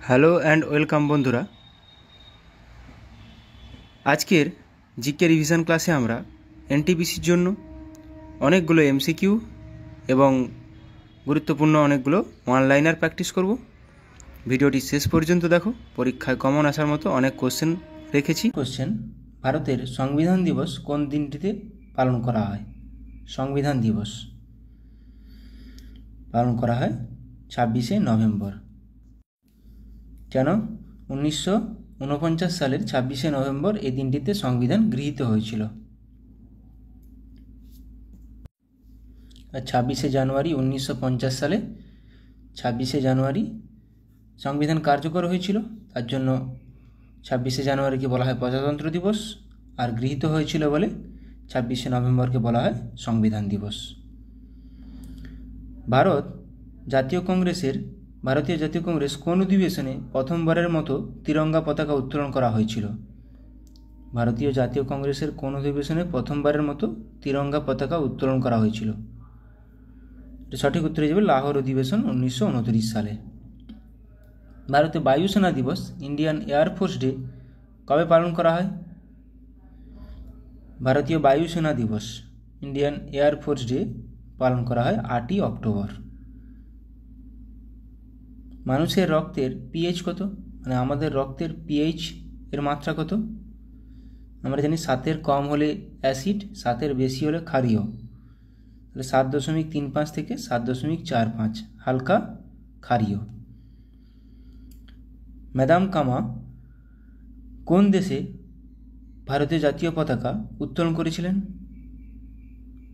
Hello and welcome বন্ধুরা। আজকের GK revision ক্লাসে আমরা এনটিপিসির জন্য অনেকগুলো এমসিকিউ এবং গুরুত্বপূর্ণ অনেকগুলো ওয়ানলাইনার প্র্যাকটিস করব। ভিডিওটি শেষ পর্যন্ত দেখো, পরীক্ষায় কমন আসার মতো অনেক কোশ্চেন রেখেছি। কোশ্চেন: ভারতের সংবিধান দিবস কোন দিনটিতে পালন করা হয়? সংবিধান দিবস পালন করা হয় 26শে নভেম্বর। কেন? 1949 সালের 26শে নভেম্বর এই দিনটিতে সংবিধান গৃহীত হয়েছিল। আর 26শে জানুয়ারি 1950 সালে 26শে জানুয়ারি সংবিধান কার্যকর হয়েছিল, তার জন্য 26শে জানুয়ারিকে বলা হয় প্রজাতন্ত্র দিবস, আর গৃহীত হয়েছিল বলে 26শে নভেম্বরকে বলা হয় সংবিধান দিবস। ভারতীয় জাতীয় কংগ্রেস কোন অধিবেশনে প্রথমবারের মতো তিরঙ্গা পতাকা উত্তোলন করা হয়েছিল? ভারতীয় জাতীয় কংগ্রেসের কোন অধিবেশনে প্রথমবারের মতো তিরঙ্গা পতাকা উত্তোলন করা হয়েছিল? সঠিক উত্তর হয়ে যাবে লাহোর অধিবেশন 1929 সালে। ভারতীয় বায়ুসেনা দিবস ইন্ডিয়ান এয়ারফোর্স ডে কবে পালন করা হয়? ভারতীয় বায়ুসেনা দিবস ইন্ডিয়ান এয়ারফোর্স ডে পালন করা হয় 8ই অক্টোবর। মানুষের রক্তের পিএইচ কত? মানে আমাদের রক্তের পিএইচ এর মাত্রা কত? আমরা জানি 7-এর কম হলে অ্যাসিড, 7-এর বেশি হলে ক্ষারীয়। তাহলে 7.35 থেকে 7.45 হালকা ক্ষারীয়। ম্যাডাম কামা কোন দেশে ভারতীয় জাতীয় পতাকা উত্তোলন করেছিলেন?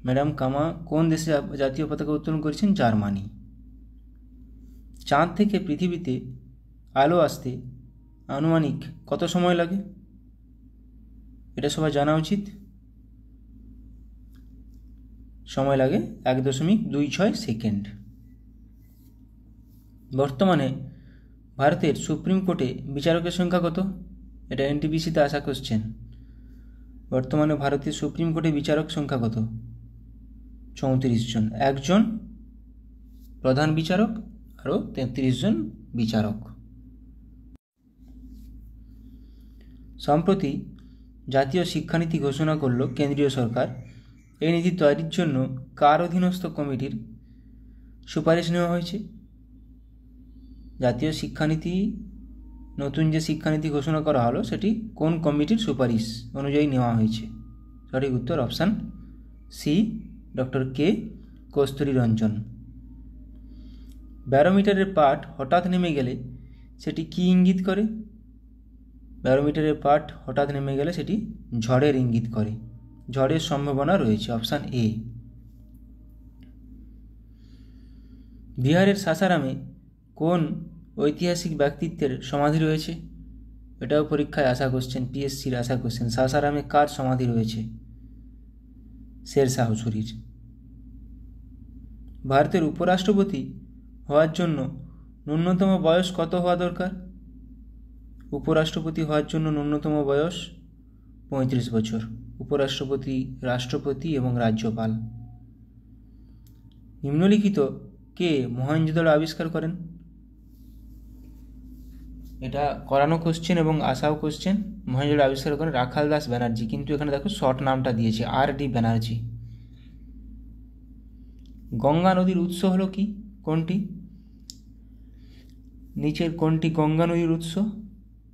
ম্যাডাম কামা কোন দেশে জাতীয় পতাকা উত্তোলন করেছেন? জার্মানি। চাঁদ থেকে পৃথিবীতে আলো আসতে আনুমানিক কত সময় লাগে? এটা সবাই জানা উচিত। সময় লাগে 1.26 সেকেন্ড। বর্তমানে ভারতের সুপ্রিম কোর্টে বিচারকের সংখ্যা কত? এটা এনটিপিসিতে আসা কোশ্চেন। বর্তমানে ভারতের সুপ্রিম কোর্টে বিচারক সংখ্যা কত? 34 জন। একজন প্রধান বিচারক আরও 33 জন বিচারক। সম্প্রতি জাতীয় শিক্ষানীতি ঘোষণা করল কেন্দ্রীয় সরকার। এই নীতি তৈরির জন্য কার অধীনস্থ কমিটির সুপারিশ নেওয়া হয়েছে? জাতীয় শিক্ষানীতি, নতুন যে শিক্ষানীতি ঘোষণা করা হলো সেটি কোন কমিটির সুপারিশ অনুযায়ী নেওয়া হয়েছে? সঠিক উত্তর অপশান সি, ডক্টর কে কস্তুরী রঞ্জন। ব্যারোমিটারের পাঠ হঠাৎ নেমে গেলে সেটি কী ইঙ্গিত করে? ব্যারোমিটারের পাঠ হঠাৎ নেমে গেলে সেটি ঝড়ের ইঙ্গিত করে। ঝড়ের সম্ভাবনা রয়েছে, অপশান এ। বিহারের সাসারামে কোন ঐতিহাসিক ব্যক্তিত্বের সমাধি রয়েছে? এটাও পরীক্ষায় আসা কোশ্চেন, পিএসসির আসা কোশ্চেন। সাসারামে কার সমাধি রয়েছে? শেরশাহ সুরির। ভারতের উপরাষ্ট্রপতি হওয়ার জন্য ন্যূনতম বয়স কত হওয়া দরকার? উপরাষ্ট্রপতি হওয়ার জন্য ন্যূনতম বয়স 35 বছর। উপরাষ্ট্রপতি, রাষ্ট্রপতি এবং রাজ্যপাল। নিম্নলিখিত কে মহেঞ্জোদারো আবিষ্কার করেন? এটা করানো কোশ্চেন এবং আসাও কোশ্চেন। মহেঞ্জোদারো আবিষ্কার করেন রাখাল দাস ব্যানার্জি, কিন্তু এখানে দেখো শর্ট নামটা দিয়েছে আর.ডি. ব্যানার্জি। গঙ্গা নদীর উৎস হলো কি? কোনটি? নিচের কোনটি গঙ্গা নদীর উৎস?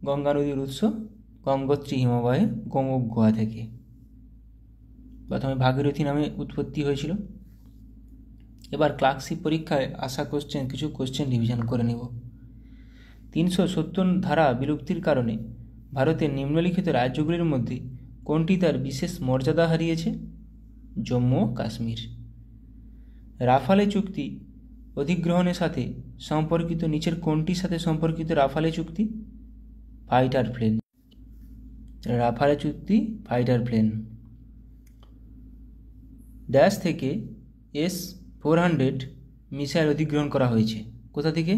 গঙ্গা নদীর উৎস গঙ্গোত্রী হিমবাহের গোমুখ গুহা থেকে। প্রথমে ভাগীরথী নামে উৎপত্তি হয়েছিল। এবার ক্লার্কশিপ পরীক্ষায় আসা কোশ্চেন, কিছু কোশ্চেন রিভিশন করে নেব। 370 ধারা বিলুপ্তির কারণে ভারতের নিম্নলিখিত রাজ্যগুলির মধ্যে কোনটি তার বিশেষ মর্যাদা হারিয়েছে? জম্মু ও কাশ্মীর। রাফালে চুক্তি অধিগ্রহণের সাথে সম্পর্কিত নিচের কোনটির সাথে সম্পর্কিত রাফালে চুক্তি? Fighter plane. রাফালে চুক্তি ফাইটার প্লেন। ড্যাশ থেকে S-400 মিসাইল অধিগ্রহণ করা হয়েছে। কোথা থেকে?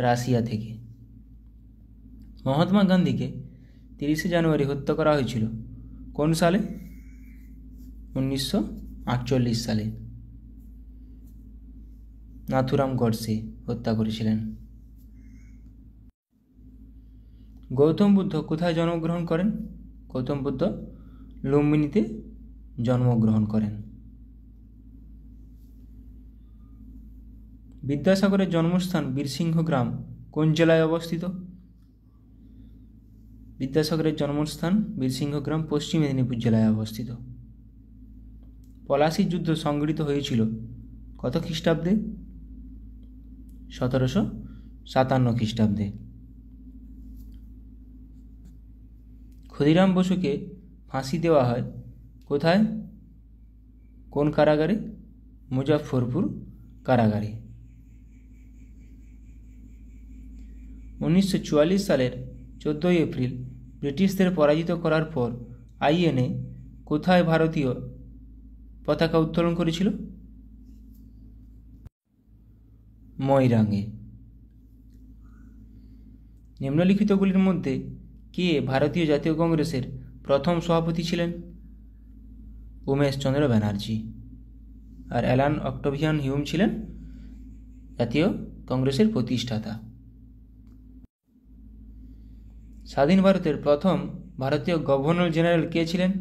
রাশিয়া থেকে। মহাত্মা গান্ধীকে 30শে জানুয়ারি হত্যা করা হয়েছিল কোন সালে? 1948 সালে। নাথুরাম গডসে হত্যা করেছিলেন। গৌতম বুদ্ধ কোথায় জন্মগ্রহণ করেন? গৌতম বুদ্ধ লুম্বিনীতে জন্মগ্রহণ করেন। বিদ্যাসাগরের জন্মস্থান বীরসিংহ গ্রাম কোন জেলায় অবস্থিত? বিদ্যাসাগরের জন্মস্থান বীরসিংহ গ্রাম পশ্চিম মেদিনীপুর জেলায় অবস্থিত। পলাশীর যুদ্ধ সংঘটিত হয়েছিল কত খ্রিস্টাব্দে? 1757 খ্রিস্টাব্দে। ক্ষুদিরাম বসুকে ফাঁসি দেওয়া হয় কোথায়? কোন কারাগারে? মুজাফফরপুর কারাগারে। 1944 সালের 14 এপ্রিল ব্রিটিশদের পরাজিত করার পর আইএনএ কোথায় ভারতীয় পতাকা উত্তোলন করেছিল? ময়রাঙে। নিম্নলিখিতগুলির মধ্যে কে ভারতীয় জাতীয় কংগ্রেসের প্রথম সভাপতি ছিলেন? উমেশচন্দ্র ব্যানার্জি। আর অ্যালান অক্টাভিয়ান হিউম ছিলেন জাতীয় কংগ্রেসের প্রতিষ্ঠাতা। স্বাধীন ভারতের প্রথম ভারতীয় গভর্নর জেনারেল কে ছিলেন?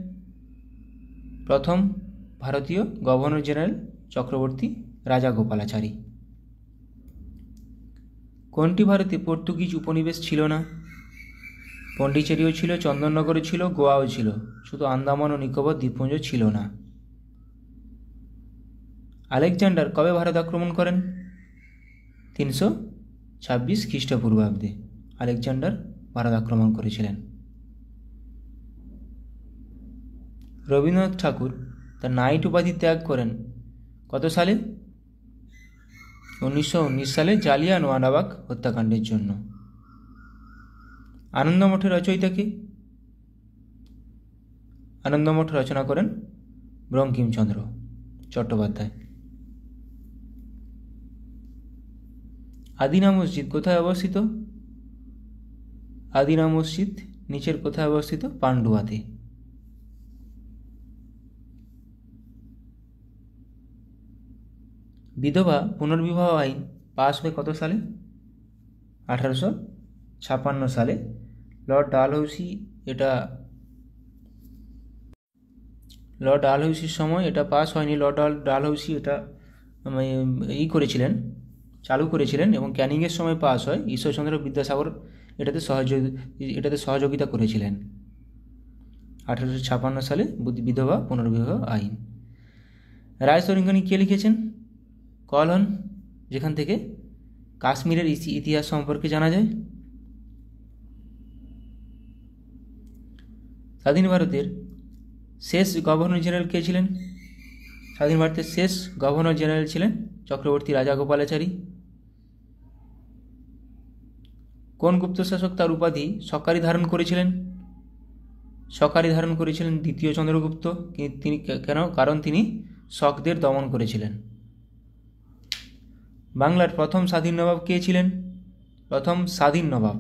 প্রথম ভারতীয় গভর্নর জেনারেল চক্রবর্তী রাজাগোপালাচারী। কোনটি ভারতে পর্তুগিজ উপনিবেশ ছিল না? পন্ডিচেরিও ছিল, চন্দননগরও ছিল, গোয়াও ছিল, শুধু আন্দামান ও নিকোবর দ্বীপপুঞ্জ ছিল না। আলেকজান্ডার কবে ভারত আক্রমণ করেন? 326 খ্রিস্টপূর্বাব্দে আলেকজান্ডার ভারত আক্রমণ করেছিলেন। রবীন্দ্রনাথ ঠাকুর তার নাইট উপাধি ত্যাগ করেন কত সালে? 1919 সালে জালিয়ানওয়ালাবাগ হত্যাকাণ্ডের জন্য। আনন্দমঠের রচয়িতা কে? আনন্দমঠ রচনা করেন বঙ্কিমচন্দ্র চট্টোপাধ্যায়। আদিনা মসজিদ কোথায় অবস্থিত? আদিনা মসজিদ নিচের কোথায় অবস্থিত? পান্ডুয়াতে। বিধবা পুনর্বিবাহ আইন পাস হয় কত সালে? 1856 সালে। লর্ড ডালহৌসির সময় এটা পাস হয়নি। লর্ড ডালহৌসি এটা চালু করেছিলেন এবং ক্যানিংয়ের সময় পাস হয়। ঈশ্বরচন্দ্র বিদ্যাসাগর এটাতে সহযোগিতা করেছিলেন। 1856 সালে বিধবা পুনর্বিবাহ আইন। রায়সরিঙ্গনী কে লিখেছেন? কলন, যেখান থেকে কাশ্মীরের ইতিহাস সম্পর্কে জানা যায়। স্বাধীন ভারতের শেষ গভর্নর জেনারেল কে ছিলেন? স্বাধীন ভারতের শেষ গভর্নর জেনারেল ছিলেন চক্রবর্তী রাজাগোপালাচারী। কোন গুপ্ত শাসক তার উপাধি সকারি ধারণ করেছিলেন? সকারি ধারণ করেছিলেন দ্বিতীয় চন্দ্রগুপ্ত। তিনি কেন? কারণ তিনি শকদের দমন করেছিলেন। বাংলার প্রথম স্বাধীন নবাব কে ছিলেন? প্রথম স্বাধীন নবাব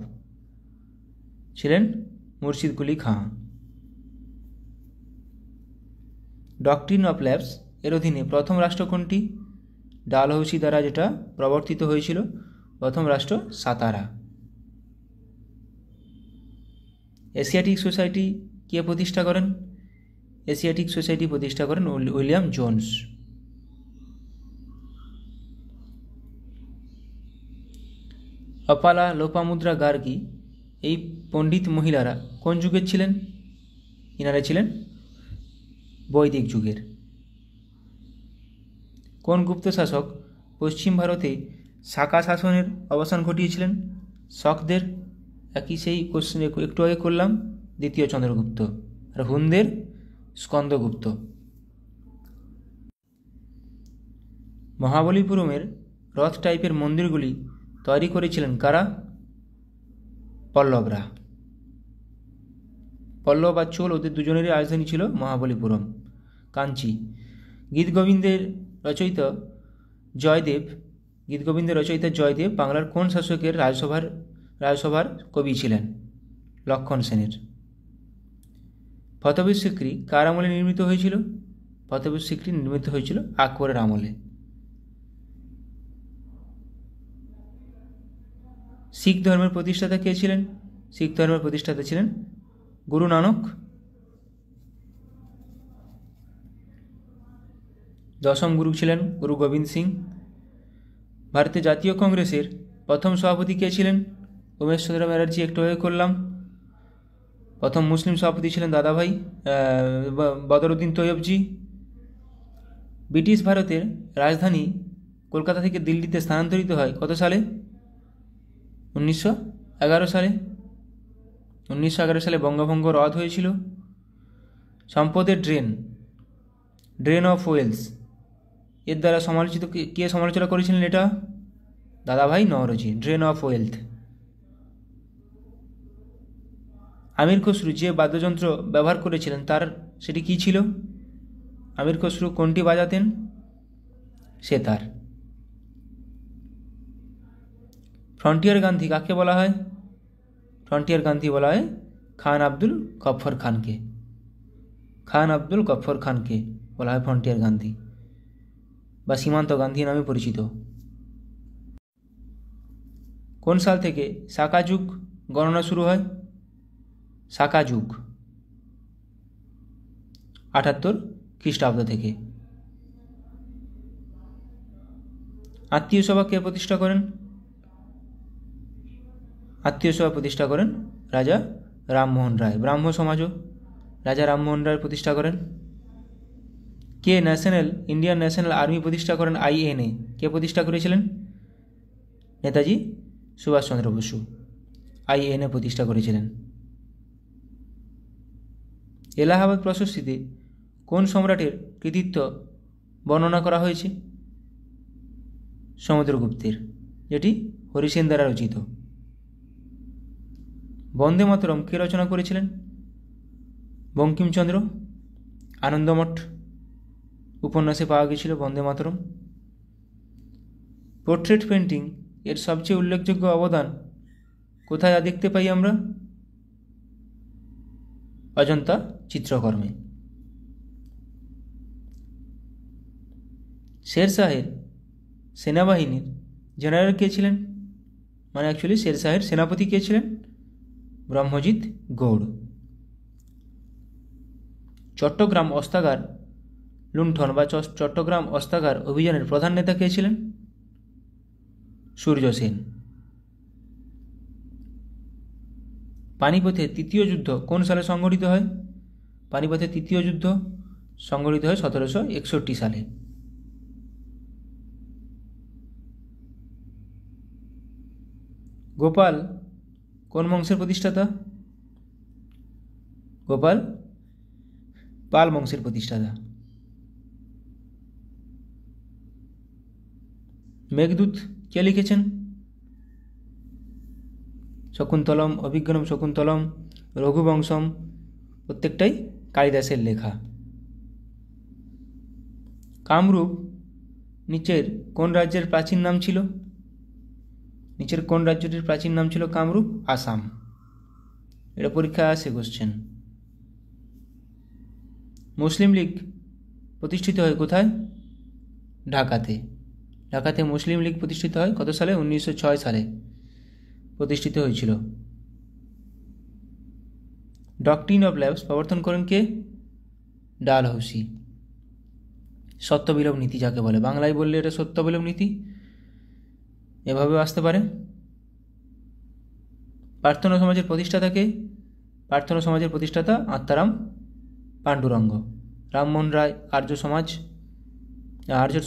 ছিলেন Murshid Quli Khan. Doctrine of lapse এর অধীনে প্রথম রাষ্ট্র কোনটি? ডালহৌসি দ্বারা যেটা প্রবর্তিত হয়েছিল। প্রথম রাষ্ট্র সাতারা। এশিয়াটিক সোসাইটি কে প্রতিষ্ঠা করেন? এশিয়াটিক সোসাইটি প্রতিষ্ঠা করেন উইলিয়াম জোন্স। অপালা, লোপামুদ্রা, গার্গী এই পণ্ডিত মহিলারা কোন যুগের ছিলেন? ইনারা ছিলেন বৈদিক যুগের। কোন গুপ্ত শাসক পশ্চিম ভারতে শাকা শাসনের অবসান ঘটিয়েছিলেন? শকদের। একই সেই কোশ্চেন একটু আগে করলাম, দ্বিতীয় চন্দ্রগুপ্ত। আর হুনদের স্কন্দগুপ্ত। মহাবলীপুরমের রথ টাইপের মন্দিরগুলি তৈরি করেছিলেন কারা? পল্লবরা। পল্লব আর চোল ওদের দুজনেরই রাজধানী ছিল মহাবলীপুরম, কাঞ্চি। গীতগোবিন্দের রচয়িতা জয়দেব বাংলার কোন শাসকের রাজসভার কবি ছিলেন? লক্ষণ সেনের। ফতেপুর সিক্রি কার আমলে নির্মিত হয়েছিল? ফতেপুর সিক্রি নির্মিত হয়েছিল আকবরের আমলে। শিখ ধর্মের প্রতিষ্ঠাতা কে ছিলেন? শিখ ধর্মের প্রতিষ্ঠাতা ছিলেন গুরু নানক। 10ম গুরু ছিলেন গুরু গোবিন্দ সিং। ভারতীয় জাতীয় কংগ্রেসের প্রথম সভাপতি কে ছিলেন? উমেশ চন্দ্র ব্যানার্জি, একটু আগে করলাম। প্রথম মুসলিম সভাপতি ছিলেন দাদাভাই বদরুদ্দিন তৈয়বজি। ব্রিটিশ ভারতের রাজধানী কলকাতা থেকে দিল্লিতে স্থানান্তরিত হয় কত সালে? 1911 সালে। 1911 সালে বঙ্গভঙ্গ রদ হয়েছিল। সম্পদের ড্রেন অফ ওয়েলস, এর দ্বারা সমালোচিত কে সমালোচনা করেছিলেন এটা? দাদাভাই নওরোজি, ড্রেন অফ ওয়েলথ। আমির খসরু যে বাদ্যযন্ত্র ব্যবহার করেছিলেন সেটি কী ছিল? আমির খসরু কোনটি বাজাতেন? সেতার। ফ্রন্টিয়ার গান্ধী কাকে বলা হয়? ফ্রন্টিয়ার গান্ধী বলা হয় খান আব্দুল গফর খানকে। খান আব্দুল গফর খানকে বলা হয় ফ্রন্টিয়ার গান্ধী বা সীমান্ত গান্ধী নামে পরিচিত। কোন সাল থেকে সাকা যুগ গণনা শুরু হয়? সাকা যুগ 78 খ্রিস্টাব্দ থেকে। আত্মীয় সভা কে প্রতিষ্ঠা করেন? আত্মীয় সভা প্রতিষ্ঠা করেন রাজা রামমোহন রায়। ব্রাহ্ম সমাজও রাজা রামমোহন রায় প্রতিষ্ঠা করেন। কে ইন্ডিয়ান ন্যাশনাল আর্মি প্রতিষ্ঠা করেন? INA কে প্রতিষ্ঠা করেছিলেন? নেতাজি সুভাষচন্দ্র বসু INA প্রতিষ্ঠা করেছিলেন। এলাহাবাদ প্রশস্তিতে কোন সম্রাটের কৃতিত্ব বর্ণনা করা হয়েছে? সমুদ্রগুপ্তের, যেটি হরিসেন দ্বারা রচিত। বন্দে মাতরম কে রচনা করেছিলেন? বঙ্কিমচন্দ্র। আনন্দমঠ উপন্যাসে পাওয়া গেছিল বন্দে মাতরম। পোর্ট্রেট পেন্টিং এর সবচেয়ে উল্লেখযোগ্য অবদান কোথায় দেখতে পাই আমরা? অজন্তা চিত্রকর্মে। শেরশাহের সেনাবাহিনীর জেনারেল কে ছিলেন? মানে অ্যাকচুয়ালি শেরশাহের সেনাপতি কে ছিলেন? ব্রহ্মজিৎ গৌড়। চট্টগ্রাম অস্ত্রাগার লুণ্ঠন বা চট্টগ্রাম অস্ত্রাগার অভিযানের প্রধান নেতা কে ছিলেন? সূর্য সেন। পানিপথের তৃতীয় যুদ্ধ কোন সালে সংঘটিত হয়? পানিপথের তৃতীয় যুদ্ধ সংঘটিত হয় 1761 সালে। গোপাল কোন বংশের প্রতিষ্ঠাতা? গোপাল পাল বংশের প্রতিষ্ঠাতা। মেঘদূত কে লিখেছেন? শকুন্তলম, অভিজ্ঞানম শকুন্তলম, রঘুবংশম প্রত্যেকটাই কালিদাসের লেখা। কামরূপ নিচের কোন রাজ্যের প্রাচীন নাম ছিল? নিচের কোন রাজ্যটির প্রাচীন নাম ছিল কামরূপ? আসাম। এটা পরীক্ষায় আসে কোশ্চেন। মুসলিম লীগ প্রতিষ্ঠিত হয় কোথায়? ঢাকাতে। ঢাকাতে মুসলিম লীগ প্রতিষ্ঠিত হয় কত সালে? 1906 সালে প্রতিষ্ঠিত হয়েছিল। ডকট্রিন অফ ল্যাবস প্রবর্তন করেন কে? ডালহৌসি। সত্যবিলোপ নীতি যাকে বলে, বাংলায় বললে এটা সত্যবিলোপ নীতি, এভাবেও আসতে পারে। প্রার্থনা সমাজের প্রতিষ্ঠাতা কে? প্রার্থনা সমাজের প্রতিষ্ঠাতা আত্মারাম পাণ্ডুরঙ্গ। রামমোহন রায় আর্য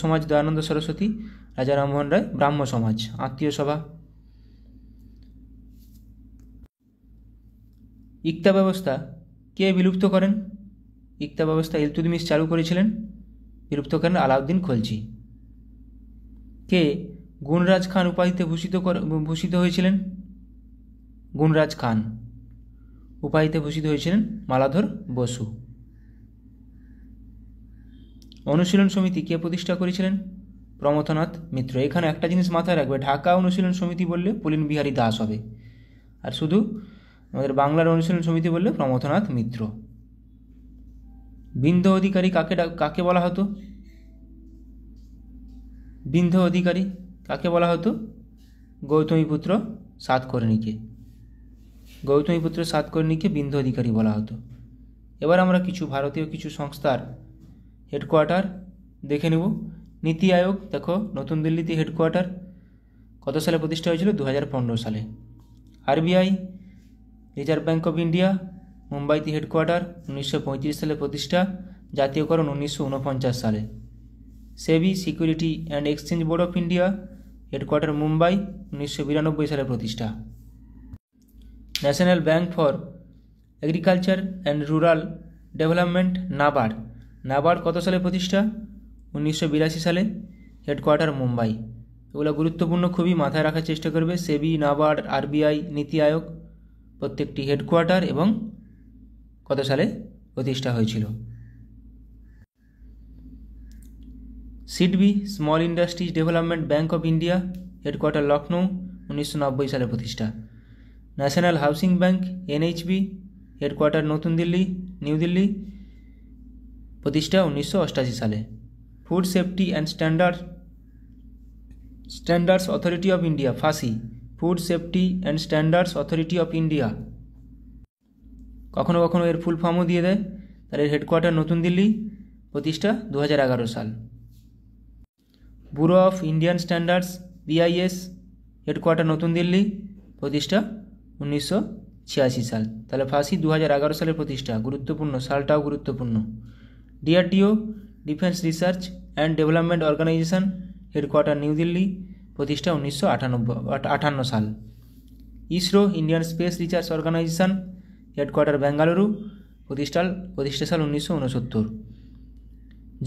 সমাজ দয়ানন্দ সরস্বতী, রাজা রামমোহন রায় ব্রাহ্ম সমাজ। আত্মীয় সভা। ইক্তা ব্যবস্থা কে বিলুপ্ত করেন? ইক্তা ব্যবস্থা ইলতুৎমিশ চালু করেছিলেন, বিলুপ্ত করেন আলাউদ্দিন খলজি। কে গুণরাজ খান উপাধিতে ভূষিত হয়েছিলেন? গুণরাজ খান উপাধিতে ভূষিত হয়েছিলেন মালাধর বসু। অনুশীলন সমিতি কে প্রতিষ্ঠা করেছিলেন? প্রমথনাথ মিত্র। এখানে একটা জিনিস মাথায় রাখবে, ঢাকা অনুশীলন সমিতি বললে পুলিন বিহারী দাস হবে, আর শুধু আমাদের বাংলার অনুশীলন সমিতি বললে প্রমথনাথ মিত্র। বিন্ধ্য অধিকারী কাকে বলা হতো? বিন্ধ্য অধিকারী কাকে বলা হতো? গৌতমীপুত্র সাতকর্ণীকে। গৌতমীপুত্র সাতকর্ণীকে বিন্দু অধিকারী বলা হতো। এবার আমরা কিছু ভারতীয় কিছু সংস্থার হেডকোয়ার্টার দেখে নেব। নীতি আয়োগ দেখো নতুন দিল্লিতে হেডকোয়ার্টার, কত সালে প্রতিষ্ঠা হয়েছিল? 2015 সালে। RBI reserve bank of India মুম্বাইতে হেডকোয়ার্টার, 1935 সালে প্রতিষ্ঠা, জাতীয়করণ 1949 সালে। SEBI security and exchange board of India headquarter Mumbai, 1992 সালে প্রতিষ্ঠা। National bank for agriculture and rural development NABARD কত সালে প্রতিষ্ঠা? 1982 সালে, হেডকোয়ার্টার মুম্বাই। এগুলো গুরুত্বপূর্ণ, খুবই মাথায় রাখার চেষ্টা করবে। সেবি, নাবার্ড, আরবিআই, নীতি আয়োগ প্রত্যেকটি হেডকোয়ার্টার এবং কত সালে প্রতিষ্ঠা হয়েছিল। SIDBI small industries development bank of India headquarter Lucknow, 1990 সালে প্রতিষ্ঠা। National housing bank NHB headquarter নতুন দিল্লি, নিউ দিল্লি, প্রতিষ্ঠা 1988 সালে। Food safety and standards authority of India fussy, food safety and standards authority of India, কখনো কখনো এর ফুল ফর্মও দিয়ে দেয়। তার এর হেডকোয়ার্টার নতুন দিল্লি, প্রতিষ্ঠা 2011 সাল। Bureau of Indian standards BIS headquarter নতুন দিল্লি, প্রতিষ্ঠা 1986 সাল। তাহলে ফাঁসি 2011 সালে প্রতিষ্ঠা, গুরুত্বপূর্ণ, সালটাও গুরুত্বপূর্ণ। DRDO defence research and development organisation headquarter new Delhi, প্রতিষ্ঠা 1958 সাল। ISRO Indian space research organisation headquarter Bengaluru, প্রতিষ্ঠা সাল 1969।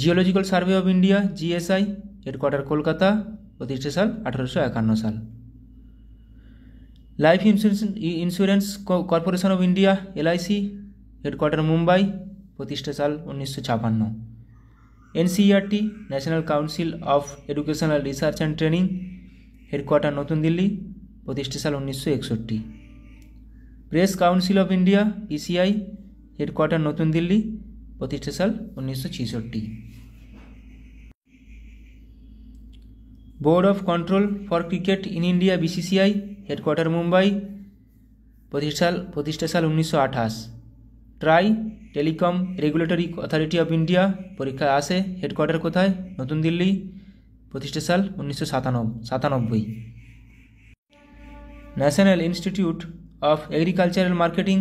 Geological survey of India GSI headquarter Kolkata, প্রতিষ্ঠা সাল 1851 সাল। Life insurance corporation of India LIC headquarter Mumbai, প্রতিষ্ঠা সাল 1956। NCERT national council of educational research and training headquarter নতুন দিল্লি, প্রতিষ্ঠা সাল 1961। Press council of India PCI headquarter নতুন দিল্লি, প্রতিষ্ঠা সাল 1966। Board of control for cricket in India BCCI headquarter Mumbai, প্রতিষ্ঠা সাল 1928। TRAI telecom regulatory authority of India পরীক্ষায় আসে, হেডকোয়ার্টার কোথায়? নতুন দিল্লি, প্রতিষ্ঠা সাল 1997। National institute of agricultural marketing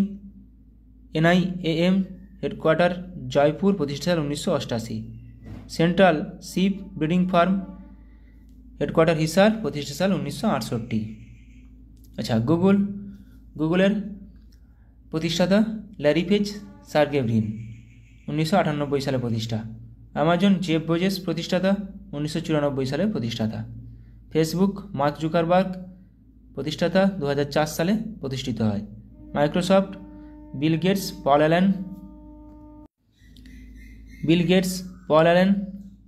NIAM headquarter Jaipur, প্রতিষ্ঠা সাল 1988। Central sheep breeding farm headquarter Hisar, প্রতিষ্ঠা সাল 1968। আচ্ছা, গুগলের প্রতিষ্ঠাতা ল্যারি পেজ সার্গেভরিন, 1998 সালে প্রতিষ্ঠা। অ্যামাজন জেফ বেজোস প্রতিষ্ঠাতা, 1994 সালে প্রতিষ্ঠাতা। ফেসবুক মার্ক জুকারবার্গ প্রতিষ্ঠাতা, 2004 সালে প্রতিষ্ঠিত হয়। Microsoft Bill Gates Paul Allen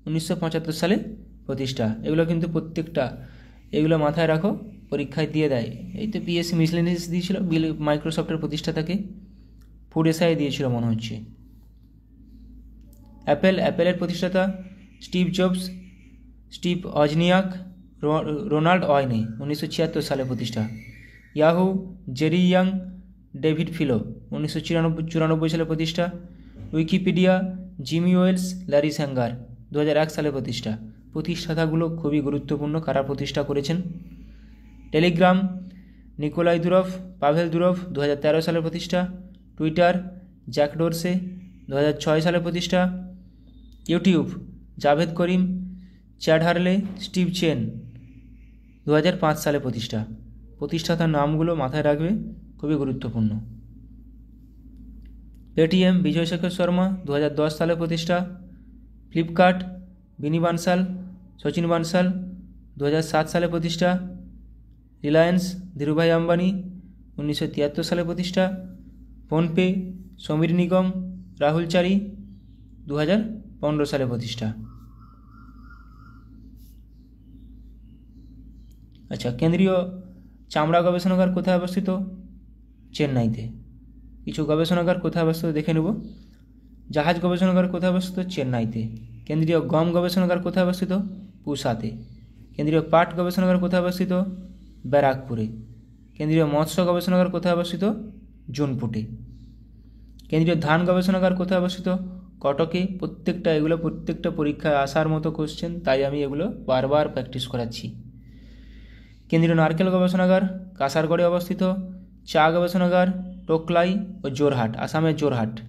1975 সালে প্রতিষ্ঠা। এগুলো কিন্তু প্রত্যেকটা, এগুলো মাথায় রাখো, পরীক্ষায় দিয়ে দেয়। এই তো পিএসসি মিসলেনিয়াস দিয়েছিল, মাইক্রোসফটের প্রতিষ্ঠাতাকে। ফুড এসআই দিয়েছিল মনে হচ্ছে। অ্যাপেলের প্রতিষ্ঠাতা Steve Jobs, Steve Wozniak, Ronald Wayne, 1976 সালে প্রতিষ্ঠা। Yahoo Jerry Yang, David Filo, 1994 সালে প্রতিষ্ঠা। Wikipedia Jimmy Wales, Larry Sanger, 2001 সালে প্রতিষ্ঠা। প্রতিষ্ঠাতাগুলো খুবই গুরুত্বপূর্ণ, কারা প্রতিষ্ঠা করেছেন। Telegram Nikolai Durov, Pavel Durov, 2013 সালে প্রতিষ্ঠা। টুইটার জ্যাক ডোরসে, 2006 সালে প্রতিষ্ঠা। YouTube Jawed Karim, Chad Hurley, Steve Chen, 2005 সালে প্রতিষ্ঠা। প্রতিষ্ঠাতার নামগুলো মাথায় রাখবে, খুবই গুরুত্বপূর্ণ। পেটিএম বিজয় শেখর শর্মা, 2010 সালে প্রতিষ্ঠা। ফ্লিপকার্ট বিনি বানসাল, সচিন বানসাল, 2007 সালে প্রতিষ্ঠা। রিলায়েন্স ধীরুভাই আম্বানি, 1973 সালে প্রতিষ্ঠা। ফোনপে সমীর নিগম, রাহুল চারি, 2015 সালে প্রতিষ্ঠা। আচ্ছা, কেন্দ্রীয় চামড়া গবেষণাগার কোথায় অবস্থিত? চেন্নাইতে। কিছু গবেষণাগার কোথায় অবস্থিত দেখে নেব। জাহাজ গবেষণাগার কোথায় অবস্থিত? চেন্নাইতে। কেন্দ্রীয় গম গবেষণাগার কোথায় অবস্থিত? পুসাতে। কেন্দ্রীয় পাট গবেষণাগার কোথায় অবস্থিত? ব্যারাকপুরে। কেন্দ্রীয় মৎস্য গবেষণাগার কোথায় অবস্থিত? জোনপুটে। কেন্দ্রীয় ধান গবেষণাগার কোথায় অবস্থিত? কটকে। প্রত্যেকটা পরীক্ষায় আসার মতো কোশ্চেন, তাই আমি এগুলো বারবার প্র্যাকটিস করাচ্ছি। কেন্দ্রীয় নারকেল গবেষণাগার কাসারগড়ে অবস্থিত। চা গবেষণাগার টোকলাই ও জোরহাট, আসামের জোরহাট।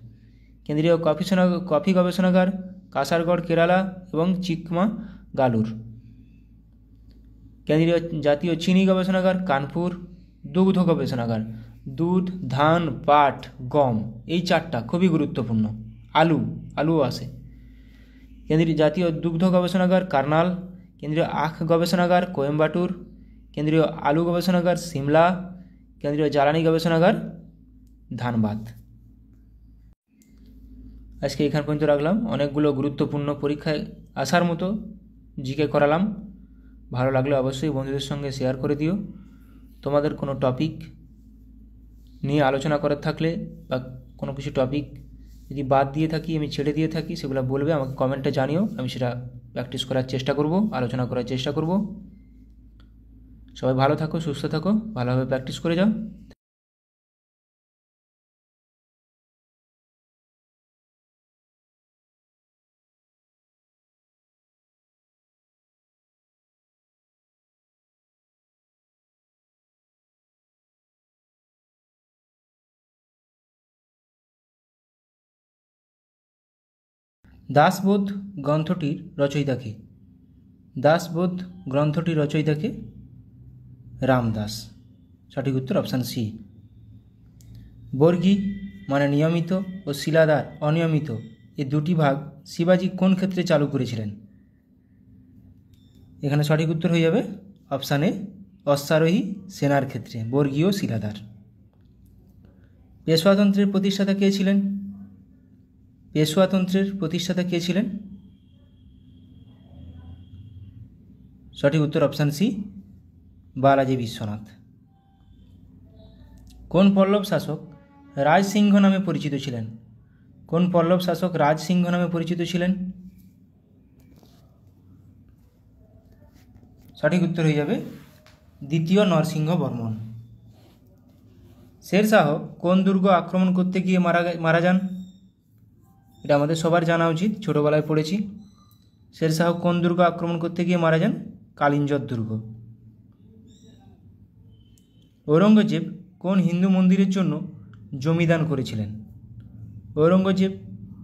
কেন্দ্রীয় কফি গবেষণাগার কাসারগড় কেরালা এবং চিকমাগালুর। কেন্দ্রীয় জাতীয় চিনি গবেষণাগার কানপুর। দুগ্ধ গবেষণাগার দুধ, ধান, পাট, গম, এই চারটা খুবই গুরুত্বপূর্ণ। আলু আসে। কেন্দ্রীয় জাতীয় দুগ্ধ গবেষণাগার কার্নাল। কেন্দ্রীয় আখ গবেষণাগার কোয়েম্বাটুর। কেন্দ্রীয় আলু গবেষণাগার সিমলা। কেন্দ্রীয় জ্বালানি গবেষণাগার ধানবাদ। আজকে এখান পর্যন্ত রাখলাম। অনেকগুলো গুরুত্বপূর্ণ পরীক্ষায় আসার মতো জিকে করালাম। ভালো লাগলে অবশ্যই বন্ধুদের সঙ্গে শেয়ার করে দিও। তোমাদের কোনো টপিক নিয়ে আলোচনা করার থাকলে বা কোনো কিছু টপিক যদি বাদ দিয়ে থাকি, আমি ছেড়ে দিয়ে থাকি, সেগুলো বলবে, আমাকে কমেন্টে জানিও। আমি সেটা প্র্যাকটিস করার চেষ্টা করব, আলোচনা করার চেষ্টা করব। সবাই ভালো থাকো, সুস্থ থাকো, ভালোভাবে প্র্যাকটিস করে যাও। দাসবোধ গ্রন্থটির রচয়িতা কে? দাসবোধ গ্রন্থটির রচয়িতা কে? রামদাস। সঠিক উত্তর অপশান সি। বর্গী মানে নিয়মিত ও শিলাদার অনিয়মিত, এই দুটি ভাগ শিবাজি কোন ক্ষেত্রে চালু করেছিলেন? এখানে সঠিক উত্তর হয়ে যাবে অপশান এ, অশ্বারোহী সেনার ক্ষেত্রে, বর্গীয় শিলাদার। পেশওয়াতন্ত্রের প্রতিষ্ঠাতা কে ছিলেন? পেশওয়াতন্ত্রের প্রতিষ্ঠাতা কে ছিলেন? সঠিক উত্তর অপশান সি, বালাজি বিশ্বনাথ। কোন পল্লব শাসক রাজসিংহ নামে পরিচিত ছিলেন? কোন পল্লব শাসক রাজসিংহ নামে পরিচিত ছিলেন? সঠিক উত্তর হয়ে যাবে দ্বিতীয় নরসিংহ বর্মন। শেরশাহ কোন দুর্গ আক্রমণ করতে গিয়ে মারা যান? এটা আমাদের সবার জানা উচিত, ছোটোবেলায় পড়েছি। শেরশাহ কোন দুর্গ আক্রমণ করতে গিয়ে মারা যান? কালিঞ্জর দুর্গ। ঔরঙ্গজেব কোন হিন্দু মন্দিরের জন্য জমিদান করেছিলেন? ঔরঙ্গজেব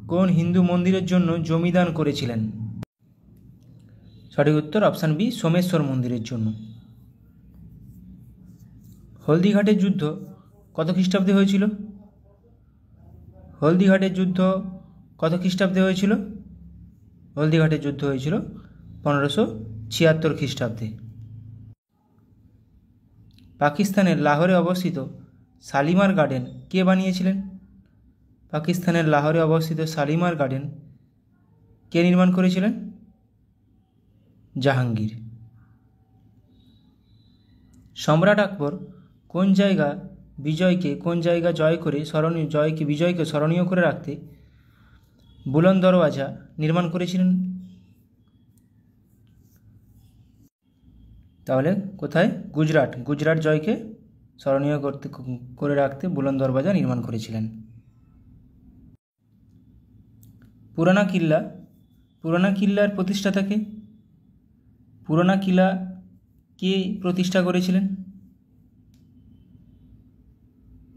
কোন হিন্দু মন্দিরের জন্য জমিদান করেছিলেন? সঠিক উত্তর অপশান বি, সোমেশ্বর মন্দিরের জন্য। হলদিঘাটের যুদ্ধ কত খ্রিস্টাব্দে হয়েছিল? হলদিঘাটের যুদ্ধ কত খ্রিস্টাব্দে হয়েছিল? হলদিঘাটের যুদ্ধ হয়েছিল 1576 খ্রিস্টাব্দে। পাকিস্তানের লাহোরে অবস্থিত শালিমার গার্ডেন কে বানিয়েছিলেন? পাকিস্তানের লাহোরে অবস্থিত শালিমার গার্ডেন কে নির্মাণ করেছিলেন? জাহাঙ্গীর। সম্রাট আকবর কোন জায়গা বিজয়কে স্মরণীয় করে রাখতে বুলন্দ দরওয়াজা নির্মাণ করেছিলেন? তাহলে কোথায়? গুজরাট জয়কে স্মরণীয় করে রাখতে বুলন্দ দরওয়াজা নির্মাণ করেছিলেন। পুরানা কিল্লার প্রতিষ্ঠাতা কে? পুরানা কিল্লা কে প্রতিষ্ঠা করেছিলেন?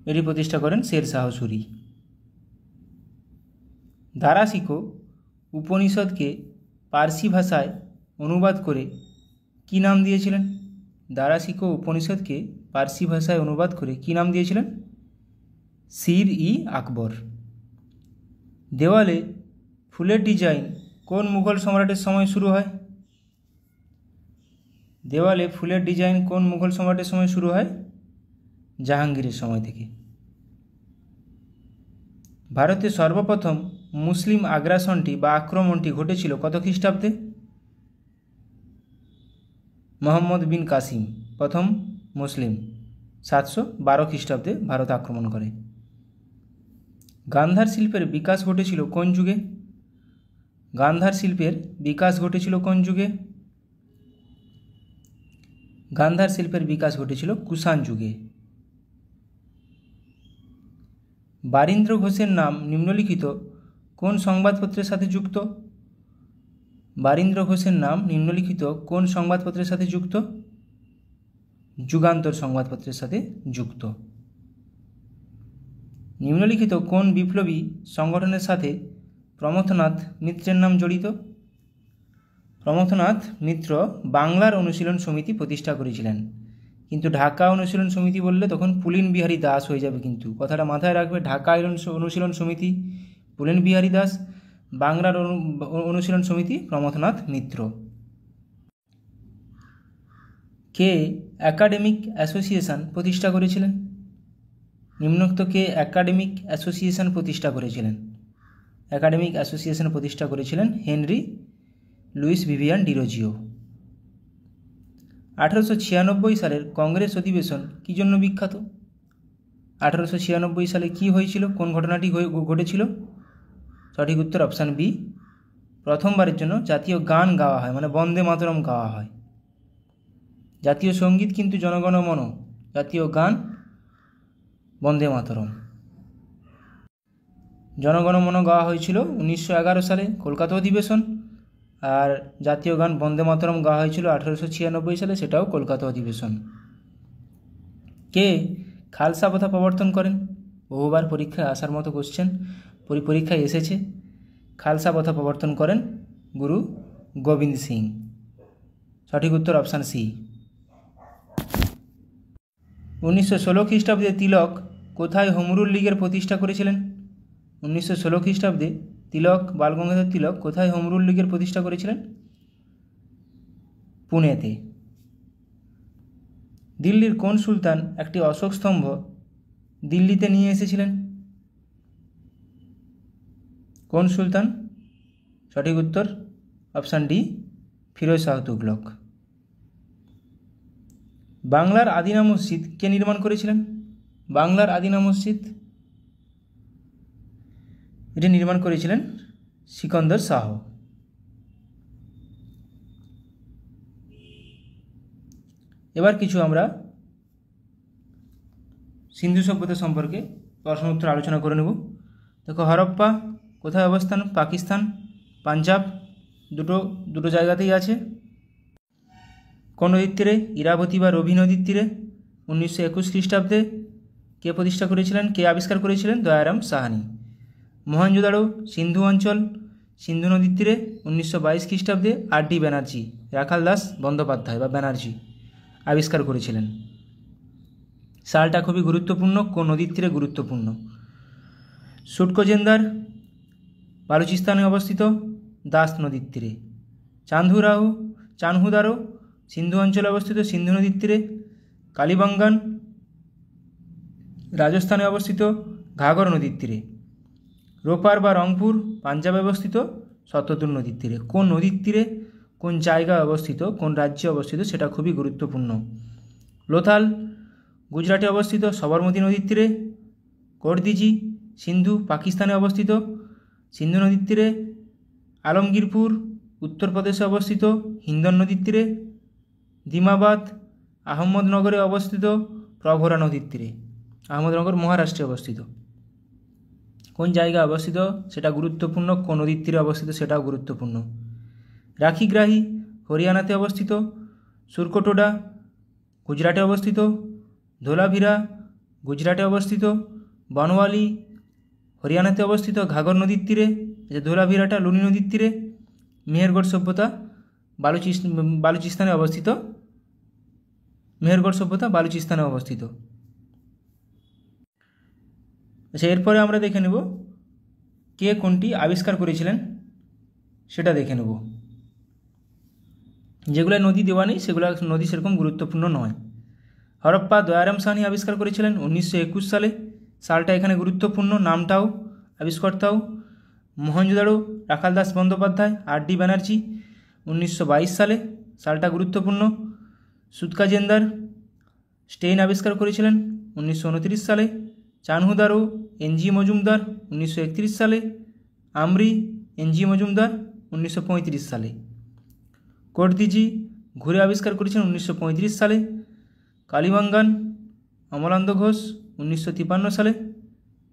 এটি প্রতিষ্ঠা করেন শেরশাহ সূরি। দারাশিকো উপনিষদকে পার্সি ভাষায় অনুবাদ করে কী নাম দিয়েছিলেন? দারাশিকো উপনিষদকে পার্সি ভাষায় অনুবাদ করে কী নাম দিয়েছিলেন? শির-ই-আকবর। দেওয়ালে ফুলের ডিজাইন কোন মুঘল সম্রাটের সময় শুরু হয়? দেওয়ালে ফুলের ডিজাইন কোন মুঘল সম্রাটের সময় শুরু হয়? জাহাঙ্গীরের সময় থেকে। ভারতে সর্বপ্রথম মুসলিম আগ্রাসনটি বা আক্রমণটি ঘটেছিল কত খ্রিস্টাব্দে? মোহাম্মদ বিন কাসিম প্রথম মুসলিম 712 খ্রিস্টাব্দে ভারত আক্রমণ করে। গান্ধার শিল্পের বিকাশ ঘটেছিল কোন যুগে? গান্ধার শিল্পের বিকাশ ঘটেছিল কোন যুগে? গান্ধার শিল্পের বিকাশ ঘটেছিল কুষাণ যুগে। বারীন্দ্র ঘোষের নাম নিম্নলিখিত কোন সংবাদপত্রের সাথে যুক্ত? বারীন্দ্র ঘোষের নাম নিম্নলিখিত কোন সংবাদপত্রের সাথে যুক্ত? যুগান্তর সংবাদপত্রের সাথে যুক্ত। নিম্নলিখিত কোন বিপ্লবী সংগঠনের সাথে প্রমথনাথ মিত্রের নাম জড়িত? প্রমথনাথ মিত্র বাংলার অনুশীলন সমিতি প্রতিষ্ঠা করেছিলেন, কিন্তু ঢাকা অনুশীলন সমিতি বললে তখন পুলিন বিহারী দাস হয়ে যাবে, কিন্তু কথাটা মাথায় রাখবে। ঢাকা অনুশীলন সমিতি পুলিন বিহারী দাস, বাংলার অনুশীলন সমিতি প্রমথনাথ মিত্র। কে একাডেমিক অ্যাসোসিয়েশন প্রতিষ্ঠা করেছিলেন? নিম্নোক্ত কে একাডেমিক অ্যাসোসিয়েশন প্রতিষ্ঠা করেছিলেন? একাডেমিক অ্যাসোসিয়েশন প্রতিষ্ঠা করেছিলেন হেনরি লুইস ভিভিয়ান ডিরোজিও। 1896 সালের কংগ্রেস অধিবেশন কী জন্য বিখ্যাত? 1896 সালে কি হয়েছিল? কোন ঘটনাটি ঘটেছিল? সঠিক উত্তর অপশান বি, প্রথমবারের জন্য জাতীয় গান গাওয়া হয়, মানে বন্দে মাতরম গাওয়া হয়। জাতীয় সঙ্গীত কিন্তু জনগণ মন, জাতীয় গান বন্দে মাতরম। জনগণ মন গাওয়া হয়েছিল 1911 সালে কলকাতা অধিবেশন, আর জাতীয় গান বন্দে মাতরম গাওয়া হয়েছিল 1896 সালে, সেটাও কলকাতা অধিবেশন। কে খালসা প্রথা প্রবর্তন করেন? বহুবার পরীক্ষায় আসার মতো কোশ্চেন, পরীক্ষায় এসেছে। খালসা প্রথা প্রবর্তন করেন গুরু গোবিন্দ সিং। সঠিক উত্তর অপশান সি। 1916 খ্রিস্টাব্দে তিলক কোথায় হোমরুল লীগের প্রতিষ্ঠা করেছিলেন? 1916 খ্রিস্টাব্দে তিলক, বালগঙ্গাধর তিলক কোথায় হোমরুল লীগের প্রতিষ্ঠা করেছিলেন? পুনেতে। দিল্লির কোন সুলতান একটি অশোক স্তম্ভ দিল্লিতে নিয়ে এসেছিলেন? কোন সুলতান? সঠিক উত্তর অপশান ডি, ফিরোজ শাহ তুগলক। বাংলার আদিনা মসজিদ কে নির্মাণ করেছিলেন? বাংলার আদিনা মসজিদ এটি নির্মাণ করেছিলেন সিকন্দর শাহ। এবার কিছু আমরা সিন্ধু সভ্যতা সম্পর্কে প্রশ্ন উত্তর আলোচনা করে নেব। দেখো, হরপ্পা কোথায় অবস্থান? পাকিস্তান, পাঞ্জাব, দুটো জায়গাতেই আছে। কোন নদীর তীরে? ইরাবতী বা রবি নদীর তীরে। 1921 খ্রিস্টাব্দে কে প্রতিষ্ঠা করেছিলেন, কে আবিষ্কার করেছিলেন? দয়ারাম সাহানি। মহেঞ্জোদারো সিন্ধু অঞ্চল, সিন্ধু নদীর তীরে 1922 খ্রিস্টাব্দে আর.ডি. ব্যানার্জি, রাখাল দাস বন্দ্যোপাধ্যায় বা ব্যানার্জি আবিষ্কার করেছিলেন। সালটা খুবই গুরুত্বপূর্ণ, কোন নদীর তীরে গুরুত্বপূর্ণ? সুটকোজেন্দার বালুচিস্তানে অবস্থিত, দাস নদীর তীরে। চানহুদারো সিন্ধু অঞ্চলে অবস্থিত, সিন্ধু নদীর তীরে। কালীবাঙ্গান রাজস্থানে অবস্থিত, ঘাঘর নদীর তীরে। রোপার বা রংপুর পাঞ্জাবে অবস্থিত, শতদ্রু নদীর তীরে। কোন নদীর তীরে কোন জায়গায় অবস্থিত, কোন রাজ্যে অবস্থিত, সেটা খুবই গুরুত্বপূর্ণ। লোথাল গুজরাটে অবস্থিত, সবরমতী নদীর তীরে। কোর্দিজি সিন্ধু পাকিস্তানে অবস্থিত, সিন্ধু নদীর তীরে। আলমগীরপুর উত্তরপ্রদেশে অবস্থিত, হিন্দন নদীর তীরে। দিমাবাদ আহমদনগরে অবস্থিত, প্রভরা নদীর তীরে। আহমদনগর মহারাষ্ট্রে অবস্থিত। কোন জায়গায় অবস্থিত সেটা গুরুত্বপূর্ণ, কোন নদীর তীরে অবস্থিত সেটাও গুরুত্বপূর্ণ। রাখিগ্রাহী হরিয়ানাতে অবস্থিত। সুরকোটোডা গুজরাটে অবস্থিত। ধোলাভিরা গুজরাটে অবস্থিত। বনওয়ালি হরিয়ানাতে অবস্থিত, ঘাঘর নদীর তীরে। ধোলাভিরাটা লুনি নদীর তীরে। মেহেরগড় সভ্যতা বালুচিস্তানে অবস্থিত। মেহেরগড় সভ্যতা বালুচিস্তানে অবস্থিত। আচ্ছা, এরপরে আমরা দেখে নেব কে কোনটি আবিষ্কার করেছিলেন সেটা দেখে নেব। যেগুলো নদী দেওয়া নেই সেগুলো নদী সেরকম গুরুত্বপূর্ণ নয়। হরপ্পা দয়ারাম সাহানি আবিষ্কার করেছিলেন 1921 সালে, সালটা এখানে গুরুত্বপূর্ণ, নামটাও আবিষ্কর্তাও। মহেঞ্জোদারো রাখাল দাস বন্দ্যোপাধ্যায়, আর.ডি. ব্যানার্জি 1922 সালে, সালটা গুরুত্বপূর্ণ। সুতকাজেন্দার স্টেইন আবিষ্কার করেছিলেন 1929 সালে। চানহুদারো এন.জি. মজুমদার 1931 সালে। আমরি এন.জি. মজুমদার 1935 সালে। কোর্দিজি ঘুরে আবিষ্কার করেছেন 1935 সালে। কালীবাঙ্গান অমলানন্দ ঘোষ 1953 সালে।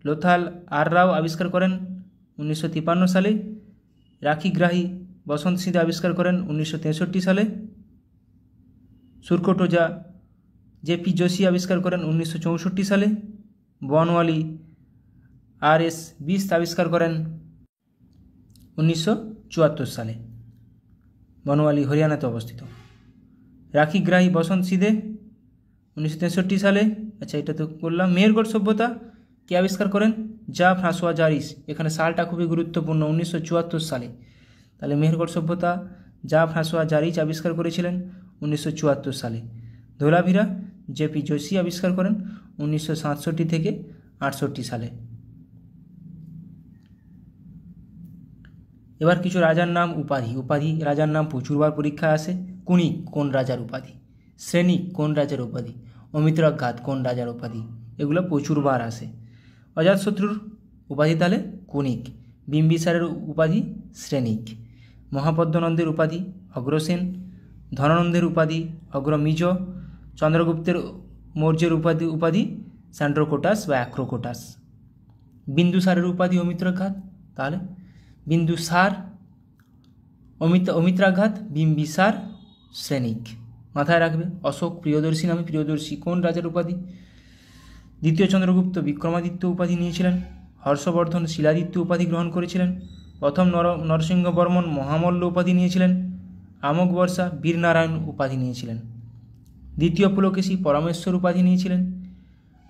লোথাল আর রাও আবিষ্কার করেন 1953 সালে। রাখিগ্রাহী বসন্ত সিদে আবিষ্কার করেন 1963 সালে। সুরকোটোজা জেপি যোশী আবিষ্কার করেন 1964 সালে। বনওয়ালি RS 20 আবিষ্কার করেন 1974 সালে। বনওয়ালি হরিয়ানাতে অবস্থিত। রাখিগ্রাহী বসন্ত সিদে 1963 সালে। আচ্ছা, এটা তো বললাম। মেহেরগড় সভ্যতা কে আবিষ্কার করেন? যা ফ্রাঁসোয়া জারিস। এখানে সালটা খুবই গুরুত্বপূর্ণ, 1974 সালে। তাহলে মেহেরগড় সভ্যতা যা ফ্রাঁসোয়া জারিস আবিষ্কার করেছিলেন 1974 সালে। ধোলাভিরা জেপি যোশী আবিষ্কার করেন 1967 থেকে 68 সালে। এবার কিছু রাজার নাম, উপাধি। রাজার নাম প্রচুরবার পরীক্ষায় আসে। কুণিক কোন রাজার উপাধি? শ্রেণিক কোন রাজার উপাধি? অমিত্রাঘাত কোন রাজার উপাধি? এগুলো প্রচুরবার আসে। অজাতশত্রুর উপাধি তাহলে কুণিক। বিম্বিসারের উপাধি শ্রেণিক। মহাপদ্মনন্দের উপাধি অগ্রসেন। ধনানন্দের উপাধি অগ্রমিজ। চন্দ্রগুপ্তের মৌর্যের উপাধি স্যান্ড্রোকোটাস বা অ্যাক্রোকোটাস। বিন্দুসারের উপাধি অমিত্রাঘাত, তাহলে বিন্দুসার, অমিত্রাঘাত, বিম্বিসার, শ্রেণিক। মাথায় রাখবে। অশোক প্রিয়দর্শী নামে প্রিয়দর্শী কোন রাজার উপাধি? দ্বিতীয় চন্দ্রগুপ্ত বিক্রমাদিত্য উপাধি নিয়েছিলেন। হর্ষবর্ধন শিলাদিত্য উপাধি গ্রহণ করেছিলেন। প্রথম নরসিংহ বর্মন মহামল্ল উপাধি নিয়েছিলেন। আমোঘ বর্ষা বীরনারায়ণ উপাধি নিয়েছিলেন। দ্বিতীয় পুলকেশী পরমেশ্বর উপাধি নিয়েছিলেন।